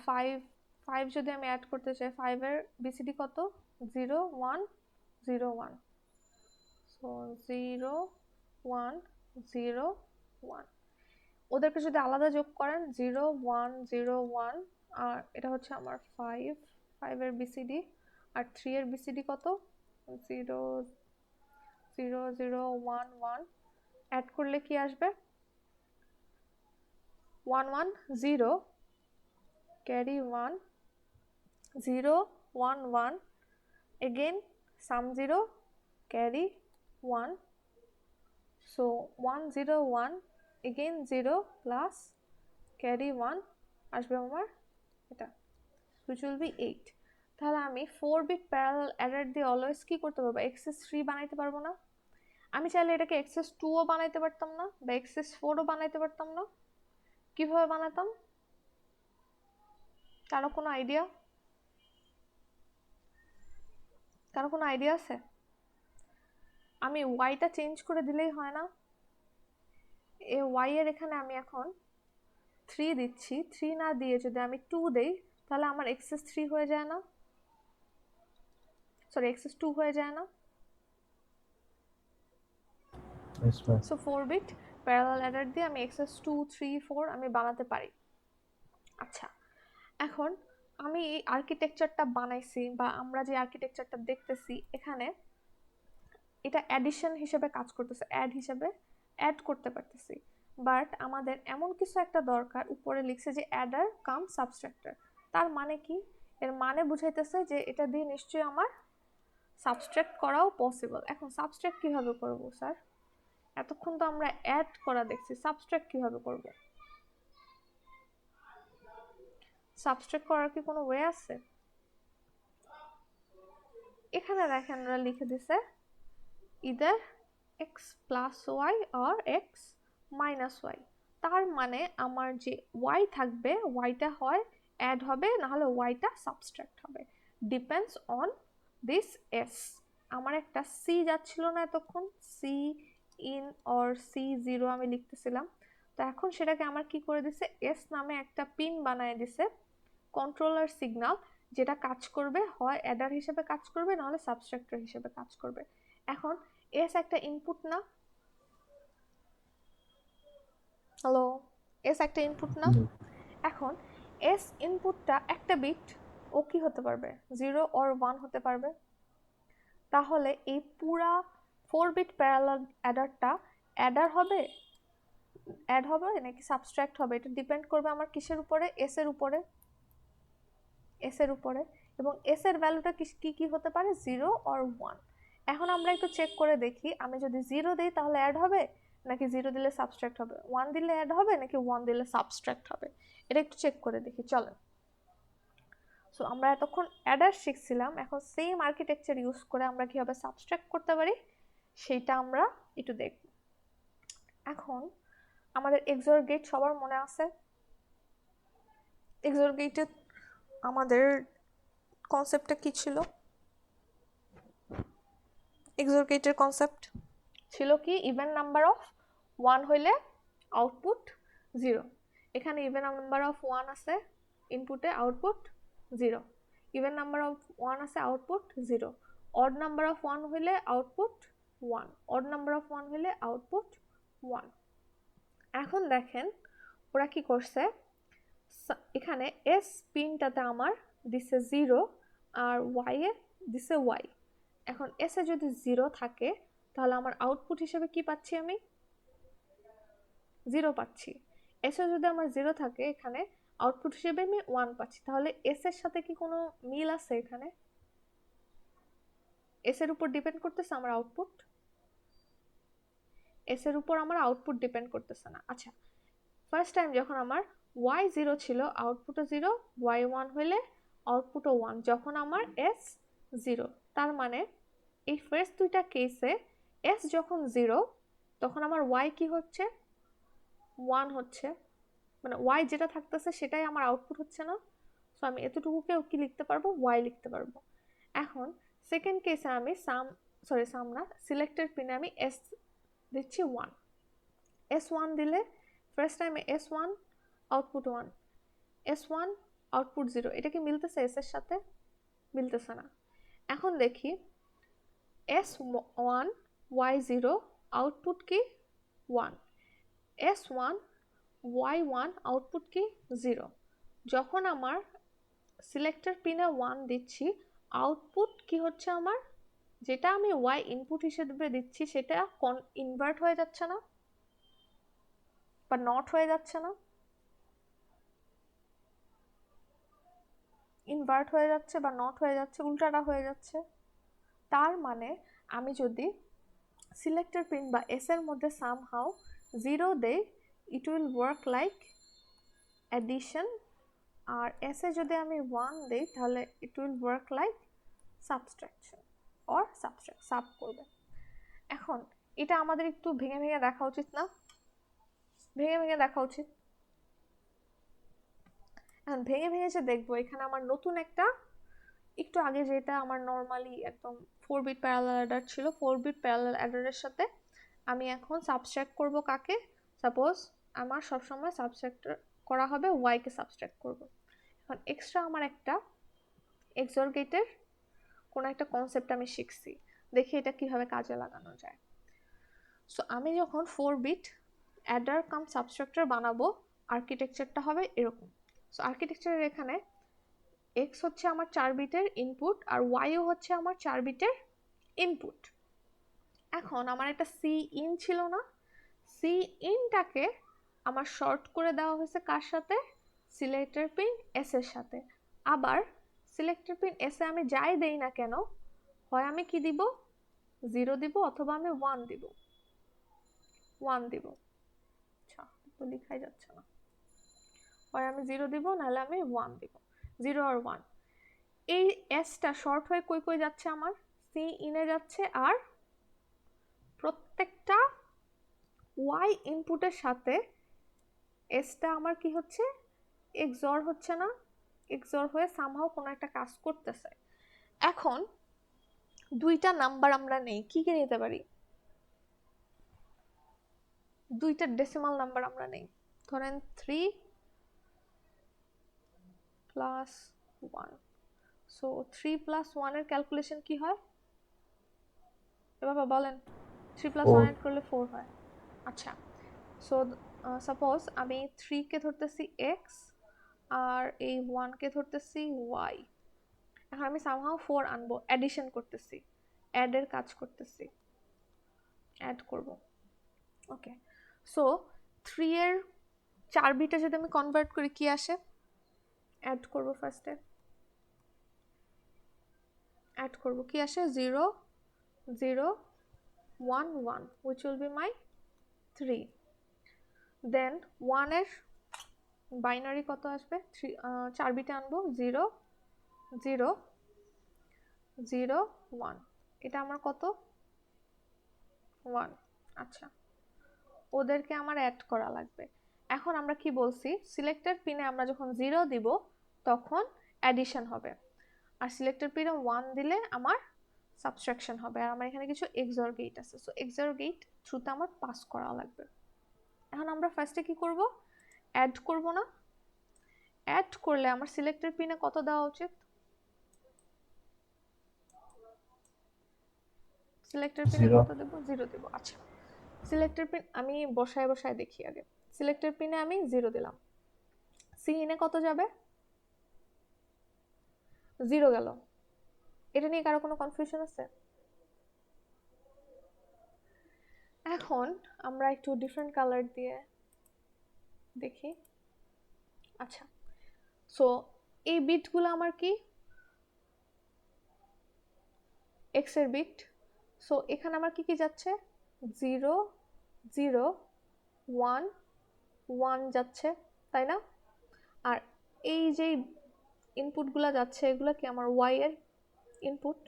5 যদি আমি অ্যাড করতে চাই 5 এর বিসিডি কত 0 1 0 1, সো 0 1 0 1। ওদেরকে যদি আলাদা যোগ করেন 0 1 0 1, আর এটা হচ্ছে আমার 5 এর বিসিডি, আর 3 এর বিসিডি কত 0 0 0 1 1। অ্যাড করলে কি আসবে 1 1 0, carry 1 0 1 1, again sum 0, carry 1, so 1 0 1, again 0 plus carry 1 আসবে আমার এটা, which will be 8। তাহলে আমি 4 বিট প্যারালাল অ্যাডার দিয়ে অলওয়েজ কি করতে পারবো এক্সেস 3 বানাইতে পারবো না? আমি চাইলে এটাকে এক্সেস 2 ও বানাইতে পারতাম না, বা এক্সেস 4 ও বানাইতে পারতাম না? কিভাবে বানাতাম? কারো কোনো আইডিয়া? কারো কোনো আইডিয়া আছে? আমি ওয়াইটা চেঞ্জ করে দিলেই হয় না? এই ওয়াই এর এখানে আমি এখন 3 দিচ্ছি, 3 না দিয়ে যদি আমি 2 দেই তাহলে আমার এক্সেস 3 হয়ে যায় না? সরি, এক্সেস 2 হয়ে যায় না? Yes, ma'am. So 4 bit parallel adder দিয়ে আমি এক্সেস 2 3 4 আমি বানাতে পারি। আচ্ছা, এখন আমি এই আর্কিটেকচারটা বানাইছি, বা আমরা যে আর্কিটেকচারটা দেখতেছি এখানে এটা অ্যাডিশন হিসেবে কাজ করতেছে, অ্যাড হিসেবে অ্যাড করতে পারতেছি, বাট আমাদের এমন কিছু একটা দরকার। উপরে লিখছে যে অ্যাডার কাম সাবস্ট্রাক্টর, তার মানে কি? এর মানে বুঝাইতেছে যে এটা দিয়ে নিশ্চয়ই আমার সাবস্ট্রাক্ট করাও পসিবল। এখন সাবস্ট্রাক্ট কিভাবে করব স্যার? এতক্ষণ তো আমরা অ্যাড করা দেখছি, সাবস্ট্রাক্ট কিভাবে করব? সাবস্ট্রাক্ট করার কি কোনো ওয়ে আছে? এখানে দেখেন ওরা লিখে দিছে either x plus y or x minus y, তার মানে আমার যে y থাকবে yটা হয় অ্যাড হবে, না হলে yটা সাবস্ট্রাক্ট হবে, ডিপেন্ডস অন দিস s। আমার একটা c যাচ্ছিল না এতক্ষণ, c in or c0 আমি লিখতেছিলাম, তো এখন সেটাকে আমার কি করে দিছে s নামে একটা পিন বানায় দিছে, কন্ট্রোলার সিগন্যাল, যেটা কাজ করবে হয় অ্যাডার হিসেবে কাজ করবে, না হলে সাবস্ট্রাক্টর হিসেবে কাজ করবে। এখন এস একটা ইনপুট না? হ্যালো, এস একটা ইনপুট না? এখন এস ইনপুটটা একটা বিট, ও কি হতে পারবে 0 or 1 হতে পারবে। তাহলে এই পুরা 4 বিট প্যারালাল অ্যাডারটা অ্যাডার হবে, অ্যাড হবে নাকি সাবস্ট্রাক্ট হবে, এটা ডিপেন্ড করবে আমার কিসের উপরে? এস এর উপরে, এস এর উপরে। এবং এস এর ভ্যালুটা কি কি হতে পারে 0 or 1। এখন আমরা একটু চেক করে দেখি, আমি যদি 0 দিই তাহলে অ্যাড হবে, নাকি 0 দিলে সাবস্ট্রাক্ট হবে, 1 দিলে অ্যাড হবে, নাকি 1 দিলে সাবস্ট্রাক্ট হবে, এটা একটু চেক করে দেখি চলেন। সো আমরা এতক্ষণ অ্যাডার শিখছিলাম, এখন সেম আর্কিটেকচার ইউজ করে আমরা কিভাবে সাবস্ট্রাক্ট করতে পারি সেইটা আমরা একটু দেখব। এখন আমাদের এক্সর গেট সবার মনে আছে? এক্সর গেটে আমাদের কনসেপ্টটা কি ছিল? এক্সর গেটের কনসেপ্ট ছিল কি ইভেন নাম্বার অফ 1 হইলে আউটপুট 0। এখানে ইভেন নাম্বার অফ 1 আছে, ইনপুটে আউটপুট 0। ইভেন নাম্বার অফ 1 আছে, আউটপুট 0। অড নাম্বার অফ 1 হইলে আউটপুট 1, অড নাম্বার অফ 1 হইলে আউটপুট 1। এখন দেখেন ওরা কি করছে, এখানে এস পিনটাতে আমার দিছে 0 আর ওয়াই এ দিছে ওয়াই। এখন এস এ যদি 0 থাকে তাহলে আমার আউটপুট হিসেবে কি পাচ্ছি? আমি 0 পাচ্ছি। এস এ যদি আমার 0 থাকে এখানে আউটপুট হিসেবে আমি 1 পাচ্ছি। তাহলে এস এর সাথে কি কোনো মিল আছে? এখানে এস এর উপর ডিপেন্ড করতেছে আমার আউটপুট? এস এর উপর আমার আউটপুট ডিপেন্ড করতেছে না। আচ্ছা, ফার্স্ট টাইম যখন আমার ওয়াই 0 ছিল আউটপুটও 0, ওয়াই 1 হইলে আউটপুটও 1 যখন আমার এস 0। তার মানে এই ফার্স্ট দুইটা কেসে এস যখন 0 তখন আমার ওয়াই কি হচ্ছে 1 হচ্ছে, মানে ওয়াই যেটা থাকতেছে সেটাই আমার আউটপুট হচ্ছে না। সো আমি এতটুকুকেও কি লিখতে পারবো, ওয়াই লিখতে পারবো। এখন সেকেন্ড কেসে আমি সাম না সিলেক্টেড পিনে আমি এস দিচ্ছি 1, S1 দিলে ফার্স্ট টাইমে S1 আউটপুট 1, S1 আউটপুট 0, এটা কি মিলতেছে এস এর সাথে? মিলতেছে না। এখন দেখি S1 Y0 আউটপুট কি 1, S1 Y1 আউটপুট কি 0। যখন আমার সিলেক্টর পিনে 1 দিচ্ছি আউটপুট কি হচ্ছে আমার, যেটা আমি ওয়াই ইনপুট হিসেবে দিচ্ছি সেটা ইনভার্ট হয়ে যাচ্ছে না বা নট হয়ে যাচ্ছে না, ইনভার্ট হয়ে যাচ্ছে বা নট হয়ে যাচ্ছে, উল্টাটা হয়ে যাচ্ছে। তার মানে আমি যদি সিলেক্টর পিন বা এস এর মধ্যে সামহাউ 0 দেই it will work like addition, আর এস এ যদি আমি 1 দেই তাহলে it will work like subtraction or sub করবে। এখন এটা আমাদের একটু ভেঙে ভেঙে দেখা উচিত না? ভেঙে ভেঙে দেখা উচিত। এখন ভেঙে ভেঙে যে দেখবো এখানে আমার নতুন একটা, একটু আগে যেটা আমার নর্মালি একদম 4 বিট প্যারালাল অ্যাডার ছিল, 4 বিট প্যারালাল অ্যাডারের সাথে আমি এখন সাবট্রাক্ট করব কাকে? সাপোজ আমার সবসময় সাবট্রাক্ট করা হবে ওয়াইকে সাবট্রাক্ট করব। এখন এক্সট্রা আমার একটা এক্সর গেটের কোনো একটা কনসেপ্ট আমি শিখছি, দেখি এটা কিভাবে কাজে লাগানো যায়। সো আমি যখন 4 বিট অ্যাডার কাম সাবট্রাক্টর বানাবো আর্কিটেকচারটা হবে এরকম। সো আর্কিটেকচারের এখানে এক্স হচ্ছে আমার 4 বিটের ইনপুট আর ওয়াইও হচ্ছে আমার 4 বিটের ইনপুট। এখন আমার একটা সি ইন ছিল না, সি ইনটাকে আমার শর্ট করে দেওয়া হয়েছে কার সাথে? সিলেক্টর পিন এস এর সাথে। আবার সিলেক্টর পিন এস এ আমি যাই দেই না কেন, হয় আমি কি দিব 0 দিব অথবা আমি 1 দিব, 1 দিব। আচ্ছা তো লেখাই যাচ্ছে না, হয় আমি 0 দিব নাহলে আমি 1 দিব, 0 আর 1। এই এসটা শর্ট হয়ে কই কই যাচ্ছে আমার? সি ইনে যাচ্ছে, আর প্রত্যেকটা ওয়াই ইনপুটের সাথে এসটা আমার কি হচ্ছে এক্সর হচ্ছে না, এক্সর হয়ে সামহাও কোনো একটা কাজ করতেছে। এখন দুইটা নাম্বার আমরা নেই, কি কি নিতে পারি? দুইটা ডেসিমাল নাম্বার আমরা নেই, ধরেন 3 প্লাস 1। সো 3 প্লাস 1 এর ক্যালকুলেশন কি হয় বাবা বলেন? 3 প্লাস 1 এড করলে 4 হয়। আচ্ছা সো সাপোজ আমি 3 কে ধরতেছি এক্স আর এই 1 কে ধরতেছি ওয়াই। এখন আমি সামহাও 4 আনবো, অ্যাডিশন করতেছি, অ্যাড এর কাজ করতেছি, অ্যাড করব। ওকে সো 3 এর 4 বিটে যদি আমি কনভার্ট করি কি আসে? অ্যাড করব, ফার্স্টে অ্যাড করব, কি আসে? 0 0 1 1 which will be my 3। দেন 1 এর বাইনারি কত আসবে? 4 বিটে আনবো, 0 0 0 1, এটা আমার কত? 1। আচ্ছা ওদেরকে আমার অ্যাড করা লাগবে। এখন আমরা কি বলছি? সিলেক্টর পিনে আমরা যখন 0 দিব তখন অ্যাডিশন হবে, আর সিলেক্টর পিনে 1 দিলে আমার সাবট্রাকশন হবে। আর আমার এখানে কিছু এক্সর গেট আছে, সো এক্সর গেট থ্রুতে আমার পাস করা লাগবে। এখন আমরা ফার্স্টে কি করব? অ্যাড করব না? অ্যাড করলে আমার সিলেক্টর পিনে কত দেওয়া উচিত? সিলেক্টর পিনে কত দেব? 0 দেব। আচ্ছা সিলেক্টর পিন আমি বসায় বসায় দেখি আগে। সিলেক্টর পিনে আমি 0 দিলাম, সি ইনে কত যাবে? 0 গেল। এটা নিয়ে কারো কোনো কনফিউশন আছে? এখন আমরা একটু ডিফারেন্ট কালার দিয়ে দেখি। আচ্ছা সো এই বিটগুলো আমার কি এক্স এর বিট। সো এখানে আমার কি কি যাচ্ছে? 0 0 1 1 যাচ্ছে, তাই না? আর এই যে ইনপুটগুলো যাচ্ছে এগুলো কি আমার ওয়াই এর ইনপুট।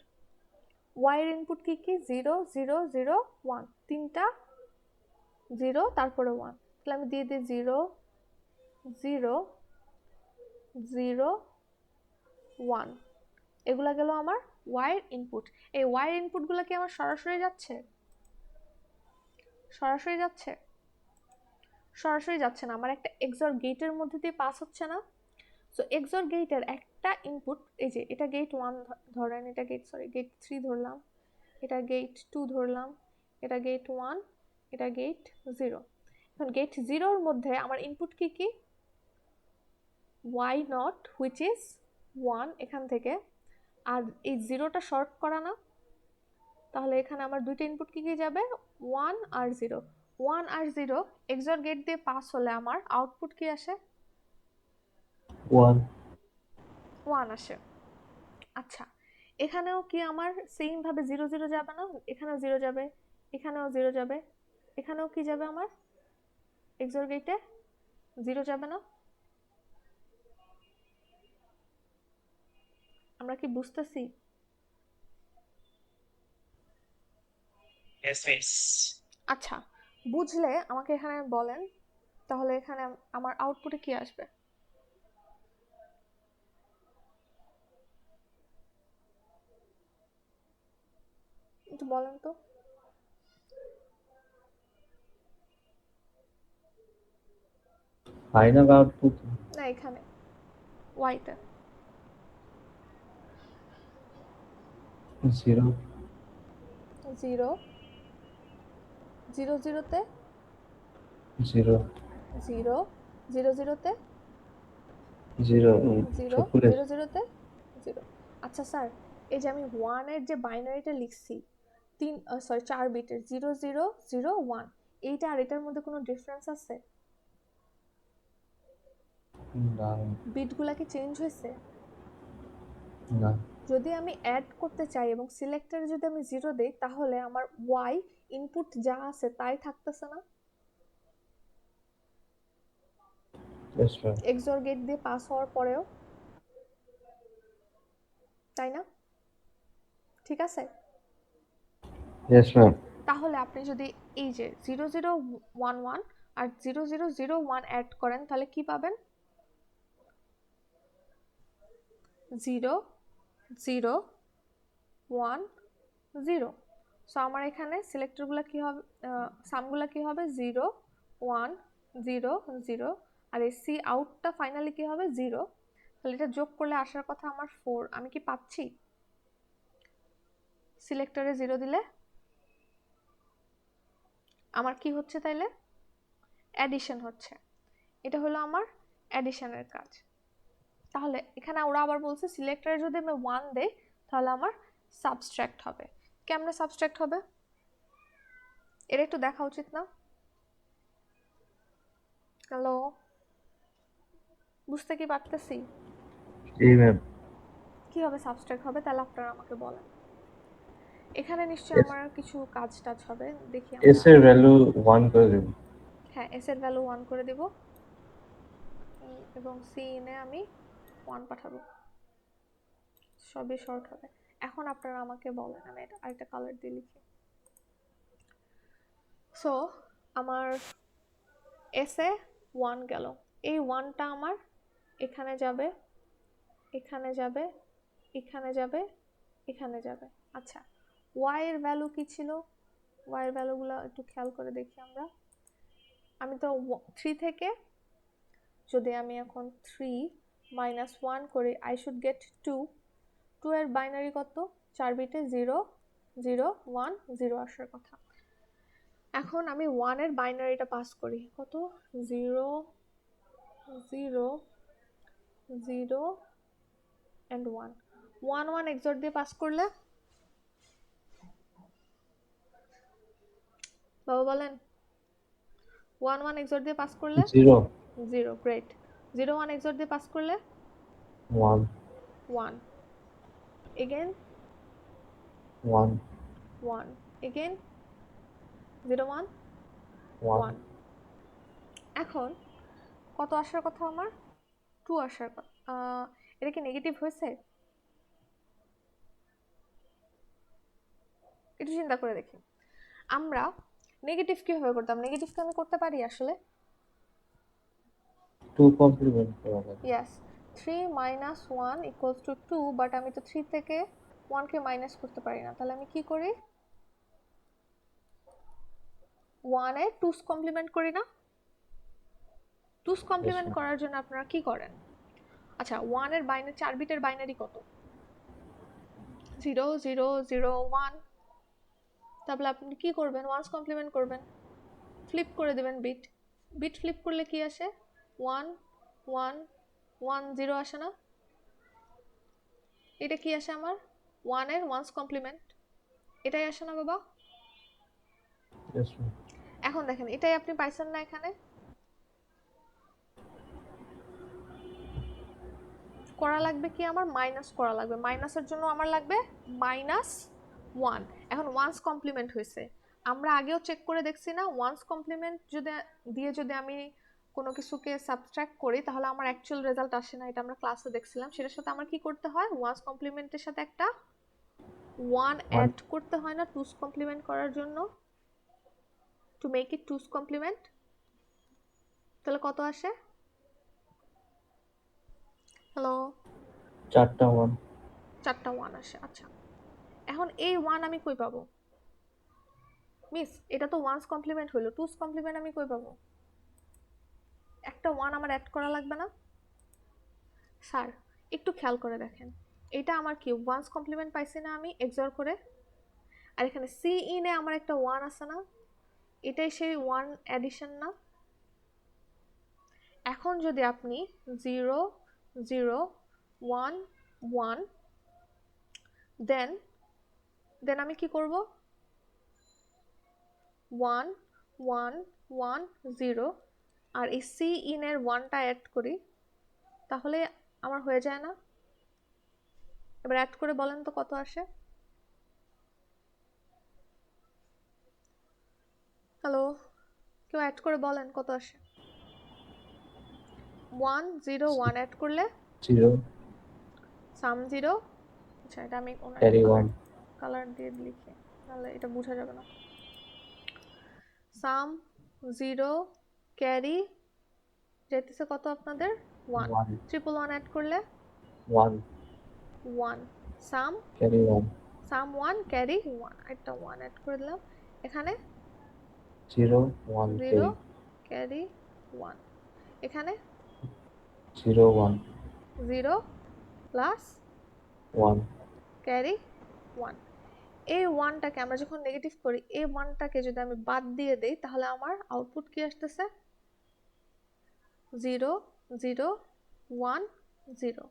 ওয়াই এর ইনপুট কি কি 0 0 0 1 তিনটা 0 তারপরে 1, তাহলে আমি দিয়ে দিই 0 0 0 1, এগুলা গেল আমার ওয়াই এর ইনপুট। এই ওয়াই এর ইনপুটগুলো কি আমার সরাসরি যাচ্ছে? সরাসরি যাচ্ছে? সরাসরি যাচ্ছে না, আমার একটা এক্সঅর গেটের মধ্যে দিয়ে পাস হচ্ছে না। সো এক্সঅর গেটের একটা ইনপুট, এই যে এটা গেট 1 ধরেন, এটা গেট গেট 3 ধরলাম, এটা গেট 2 ধরলাম, এটা গেট 1, এটা গেট 0। এখন গেট 0 এর মধ্যে আমার ইনপুট কি কি? y নট হুইচ ইজ 1 এখান থেকে, আর এই 0টা শর্ট করা না, তাহলে এখানে আমার দুইটা ইনপুট কি কি যাবে? 1 আর 0। 1 আর 0 এক্সঅর গেট দিয়ে পাস হলে আমার আউটপুট কি আসে? 1 1 আসে। আচ্ছা, এখানেও কি আমার সেম ভাবে 0 0 যাবে না? এখানেও 0 যাবে, এখানেও 0 যাবে, এখানেও কি যাবে আমার এক্সঅর গেটে 0 যাবে না? আমরা কি বুঝতেছি? Yes, miss. আচ্ছা, বুঝলে আমাকে এখানে বলেন, তাহলে এখানে আমার আউটপুটে কি আসবে? একটু বলেন তো। ফাইনাল আউটপুট না, এখানে ওয়াইতে 0 0 0 0 তে 0 0 0 0 তে 0 0 সকলে 0 0 তে 0। আচ্ছা স্যার, এই যে আমি 1 এর যে বাইনারিটা লিখছি 4 বিটের 0 0 0 1, এইটা আর এটার মধ্যে কোনো ডিফারেন্স আছে? না বিটগুলা কি চেঞ্জ হয়েছে? না যদি আমি অ্যাড করতে চাই এবং সিলেক্টরে যদি আমি 0 দেই, তাহলে আমার ওয়াই ইনপুট যা আছে তাই থাকতেছে না? yes ma'am এক্সঅর গেট দিয়ে পাস হওয়ার পরেও, তাই না? ঠিক আছে। yes ma'am তাহলে আপনি যদি এই যে 0 0 1 1 আর 0 0 0 1 অ্যাড করেন, তাহলে কি পাবেন? 0 0 1 0। সো আমার এখানে সিলেক্টরগুলো কি হবে, সামগুলো কি হবে? 0 1 0 0, আর এই সি আউটটা ফাইনালি কি হবে? 0। তাহলে এটা যোগ করলে আসার কথা আমার 4, আমি কি পাচ্ছি সিলেক্টরে 0 দিলে? আমার কি হচ্ছে তাইলে? অ্যাডিশন হচ্ছে। এটা হলো আমার অ্যাডিশনের কাজ। তাহলে এখানে ওরা আবার বলছে সিলেক্টরে যদি আমি 1 দেই, তাহলে আমার সাবট্রাক্ট হবে। কেমনে সাবট্রাক্ট হবে? এটা একটু দেখা উচিত না? হ্যালো, বুঝতে কি পারতেছি? জি ম্যাম কিভাবে সাবট্রাক্ট হবে তাহলে আপনারা আমাকে বলেন। এখানে নিশ্চয়ই yes আমার কিছু কাজ টাজ হবে, দেখি s আমরা। এর ভ্যালু 1 করে দেব হ্যাঁ, এস এর ভ্যালু 1 করে দিব, এবং সি ইনে আমি 1 পাঠাবো, সবই শর্ট হবে। এখন আপনারা আমাকে বলেন, আমি এটা আরেকটা কালার দিয়ে লিখি। সো আমার এস এ 1 গেল, এই 1টা আমার এখানে যাবে, এখানে যাবে, এখানে যাবে, এখানে যাবে। আচ্ছা, ওয়াই এর ভ্যালু কি ছিল? ওয়াই এর ভ্যালুগুলো একটু খেয়াল করে দেখি আমরা। আমি তো 3 থেকে, যদি আমি এখন 3 মাইনাস 1 করি, আই শুড গেট 2। 2 এর বাইনারি কত? 4 বিটে 0 0 1 0 আসার কথা। এখন আমি 1 এর বাইনারিটা পাস করি, কত? 0 0 0 and 1 1 1 এক্সঅর দিয়ে পাস করলে, বাবা বলেন, 1 1 এক্সঅর দিয়ে পাস করলে 0 0, গ্রেট। 0 1 এক্সঅর দিয়ে পাস করলে 1 1, এগেন 1 1, এগেন 0 1 1 1। এখন কত আসার কথা আমার? 2 আসার কথা, এটা কি নেগেটিভ হয়েছে? একটু চিন্তা করে দেখি আমরা নেগেটিভ কিভাবে করতাম। নেগেটিভকে আমি করতে পারি আসলে, 2 কমপ্লিমেন্ট করা লাগে। Yes 3 minus 1 equals to 2, but আমি তো 3 থেকে 1 কে মাইনাস করতে পারি না, তাহলে আমি কি করি, 1 এর 2's কমপ্লিমেন্ট করি না। 2's complement ma'am. করার জন্য আপনারা কি করেন? আচ্ছা 1 এর বাইনারি 4 বিটের বাইনারি কত? 0 0 0 1। তাহলে আপনি কি করবেন, 1's কমপ্লিমেন্ট করবেন, ফ্লিপ করে দিবেন বিট। বিট ফ্লিপ করলে কি আসে, 1 1 1 0 আসে না? এটা কি আসে আমার 1 এর 1's কমপ্লিমেন্ট, এটাই আসে না বাবা? Yes, ma'am. এখন দেখেন এটাই আপনি পাইছেন না এখানে, করা লাগবে কি আমার, মাইনাস করা লাগবে। মাইনাসের জন্য আমার লাগবে -1। এখন 1's কমপ্লিমেন্ট হয়েছে, আমরা আগেও চেক করে দেখছি না, 1's কমপ্লিমেন্ট যদি আমি কোনো কিছুকে সাবট্রাক্ট করি তাহলে আমার অ্যাকচুয়াল রেজাল্ট আসে না, এটা আমরা ক্লাসে দেখছিলাম। সেটার সাথে আমার কি করতে হয়, 1's কমপ্লিমেন্টের সাথে একটা 1 অ্যাড করতে হয় না 2's কমপ্লিমেন্ট করার জন্য, to make it 2's complement. তাহলে কত আসে, হ্যালো, 4টা 1, 4টা 1 আসে। আচ্ছা এখন এই 1 আমি কই পাবো মিস, এটা তো 1's কমপ্লিমেন্ট হলো, 2's কমপ্লিমেন্ট আমি কই পাবো? একটা 1 আমার অ্যাড করা লাগবে না স্যার? একটু খেয়াল করে দেখেন, এটা আমার কি 1's কমপ্লিমেন্ট পাইছি না আমি এক্সঅর করে, আর এখানে সি ইন এ আমার একটা 1 আছে না, এটাই সেই 1 অ্যাডিশন না? এখন যদি আপনি 0 0 1 1 দেন আমি কি করব, 1 1 1 0 আর এই সি ইন এর 1টা অ্যাড করি, তাহলে আমার হয়ে যায় না? এবার অ্যাড করে বলেন তো কত আসে। হ্যালো, কেউ অ্যাড করে বলেন কত আসে। 1 0 1 অ্যাড করলে 0, সাম 0। আচ্ছা এটা আমি carry 1, কালার দিয়ে লিখি, তাহলে এটা বোঝা যাবে না। সাম 0 ক্যারি যেতেছে কত আপনাদের 1, 1, ট্রিপল 1 অ্যাড করলে 1, 1, সাম carry 1, সাম 1 ক্যারি 1, একটা 1 অ্যাড করে দিলাম এখানে, 0, 1, 0 carry, ক্যারি 1, এখানে 0, 1, 0 প্লাস 1, ক্যারি 1। এই 1টাকে আমরা যখন নেগেটিভ করি, এই 1টাকে যদি আমি বাদ দিয়ে দেই তাহলে আমার আউটপুট কি আসতেছে, 0 0 1 0।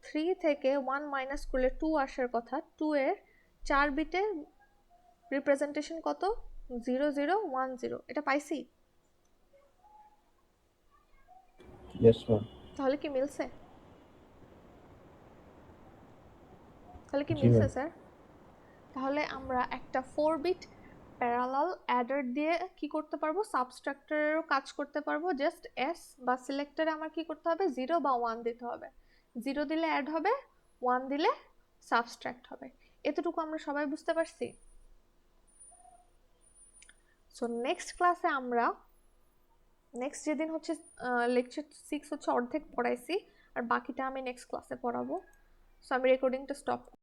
3 থেকে 1 মাইনাস করলে 2 আসার কথা, 2 এর 4 বিটে রিপ্রেজেন্টেশন কত, 0 0 1 0। এটা পাইছি? yes, ma'am. তাহলে কি মিলছে? তাহলে কি জি মিলছে ma'am. স্যার? তাহলে আমরা একটা 4 বিট প্যারালাল অ্যাডার দিয়ে কি করতে পারবো, সাবট্রাক্টরেরও কাজ করতে পারবো। জাস্ট এস বা সিলেক্টরে আমার কি করতে হবে, 0 বা 1 দিতে হবে। 0 দিলে অ্যাড হবে, 1 দিলে সাবট্রাক্ট হবে। এতটুকু আমরা সবাই বুঝতে পারছি। সো নেক্সট ক্লাসে আমরা নেক্সট যেদিন হচ্ছে লেকচার 6 হচ্ছে অর্ধেক পড়াইছি, আর বাকিটা আমি নেক্সট ক্লাসে পড়াবো। সো আমি রেকর্ডিংটা স্টপ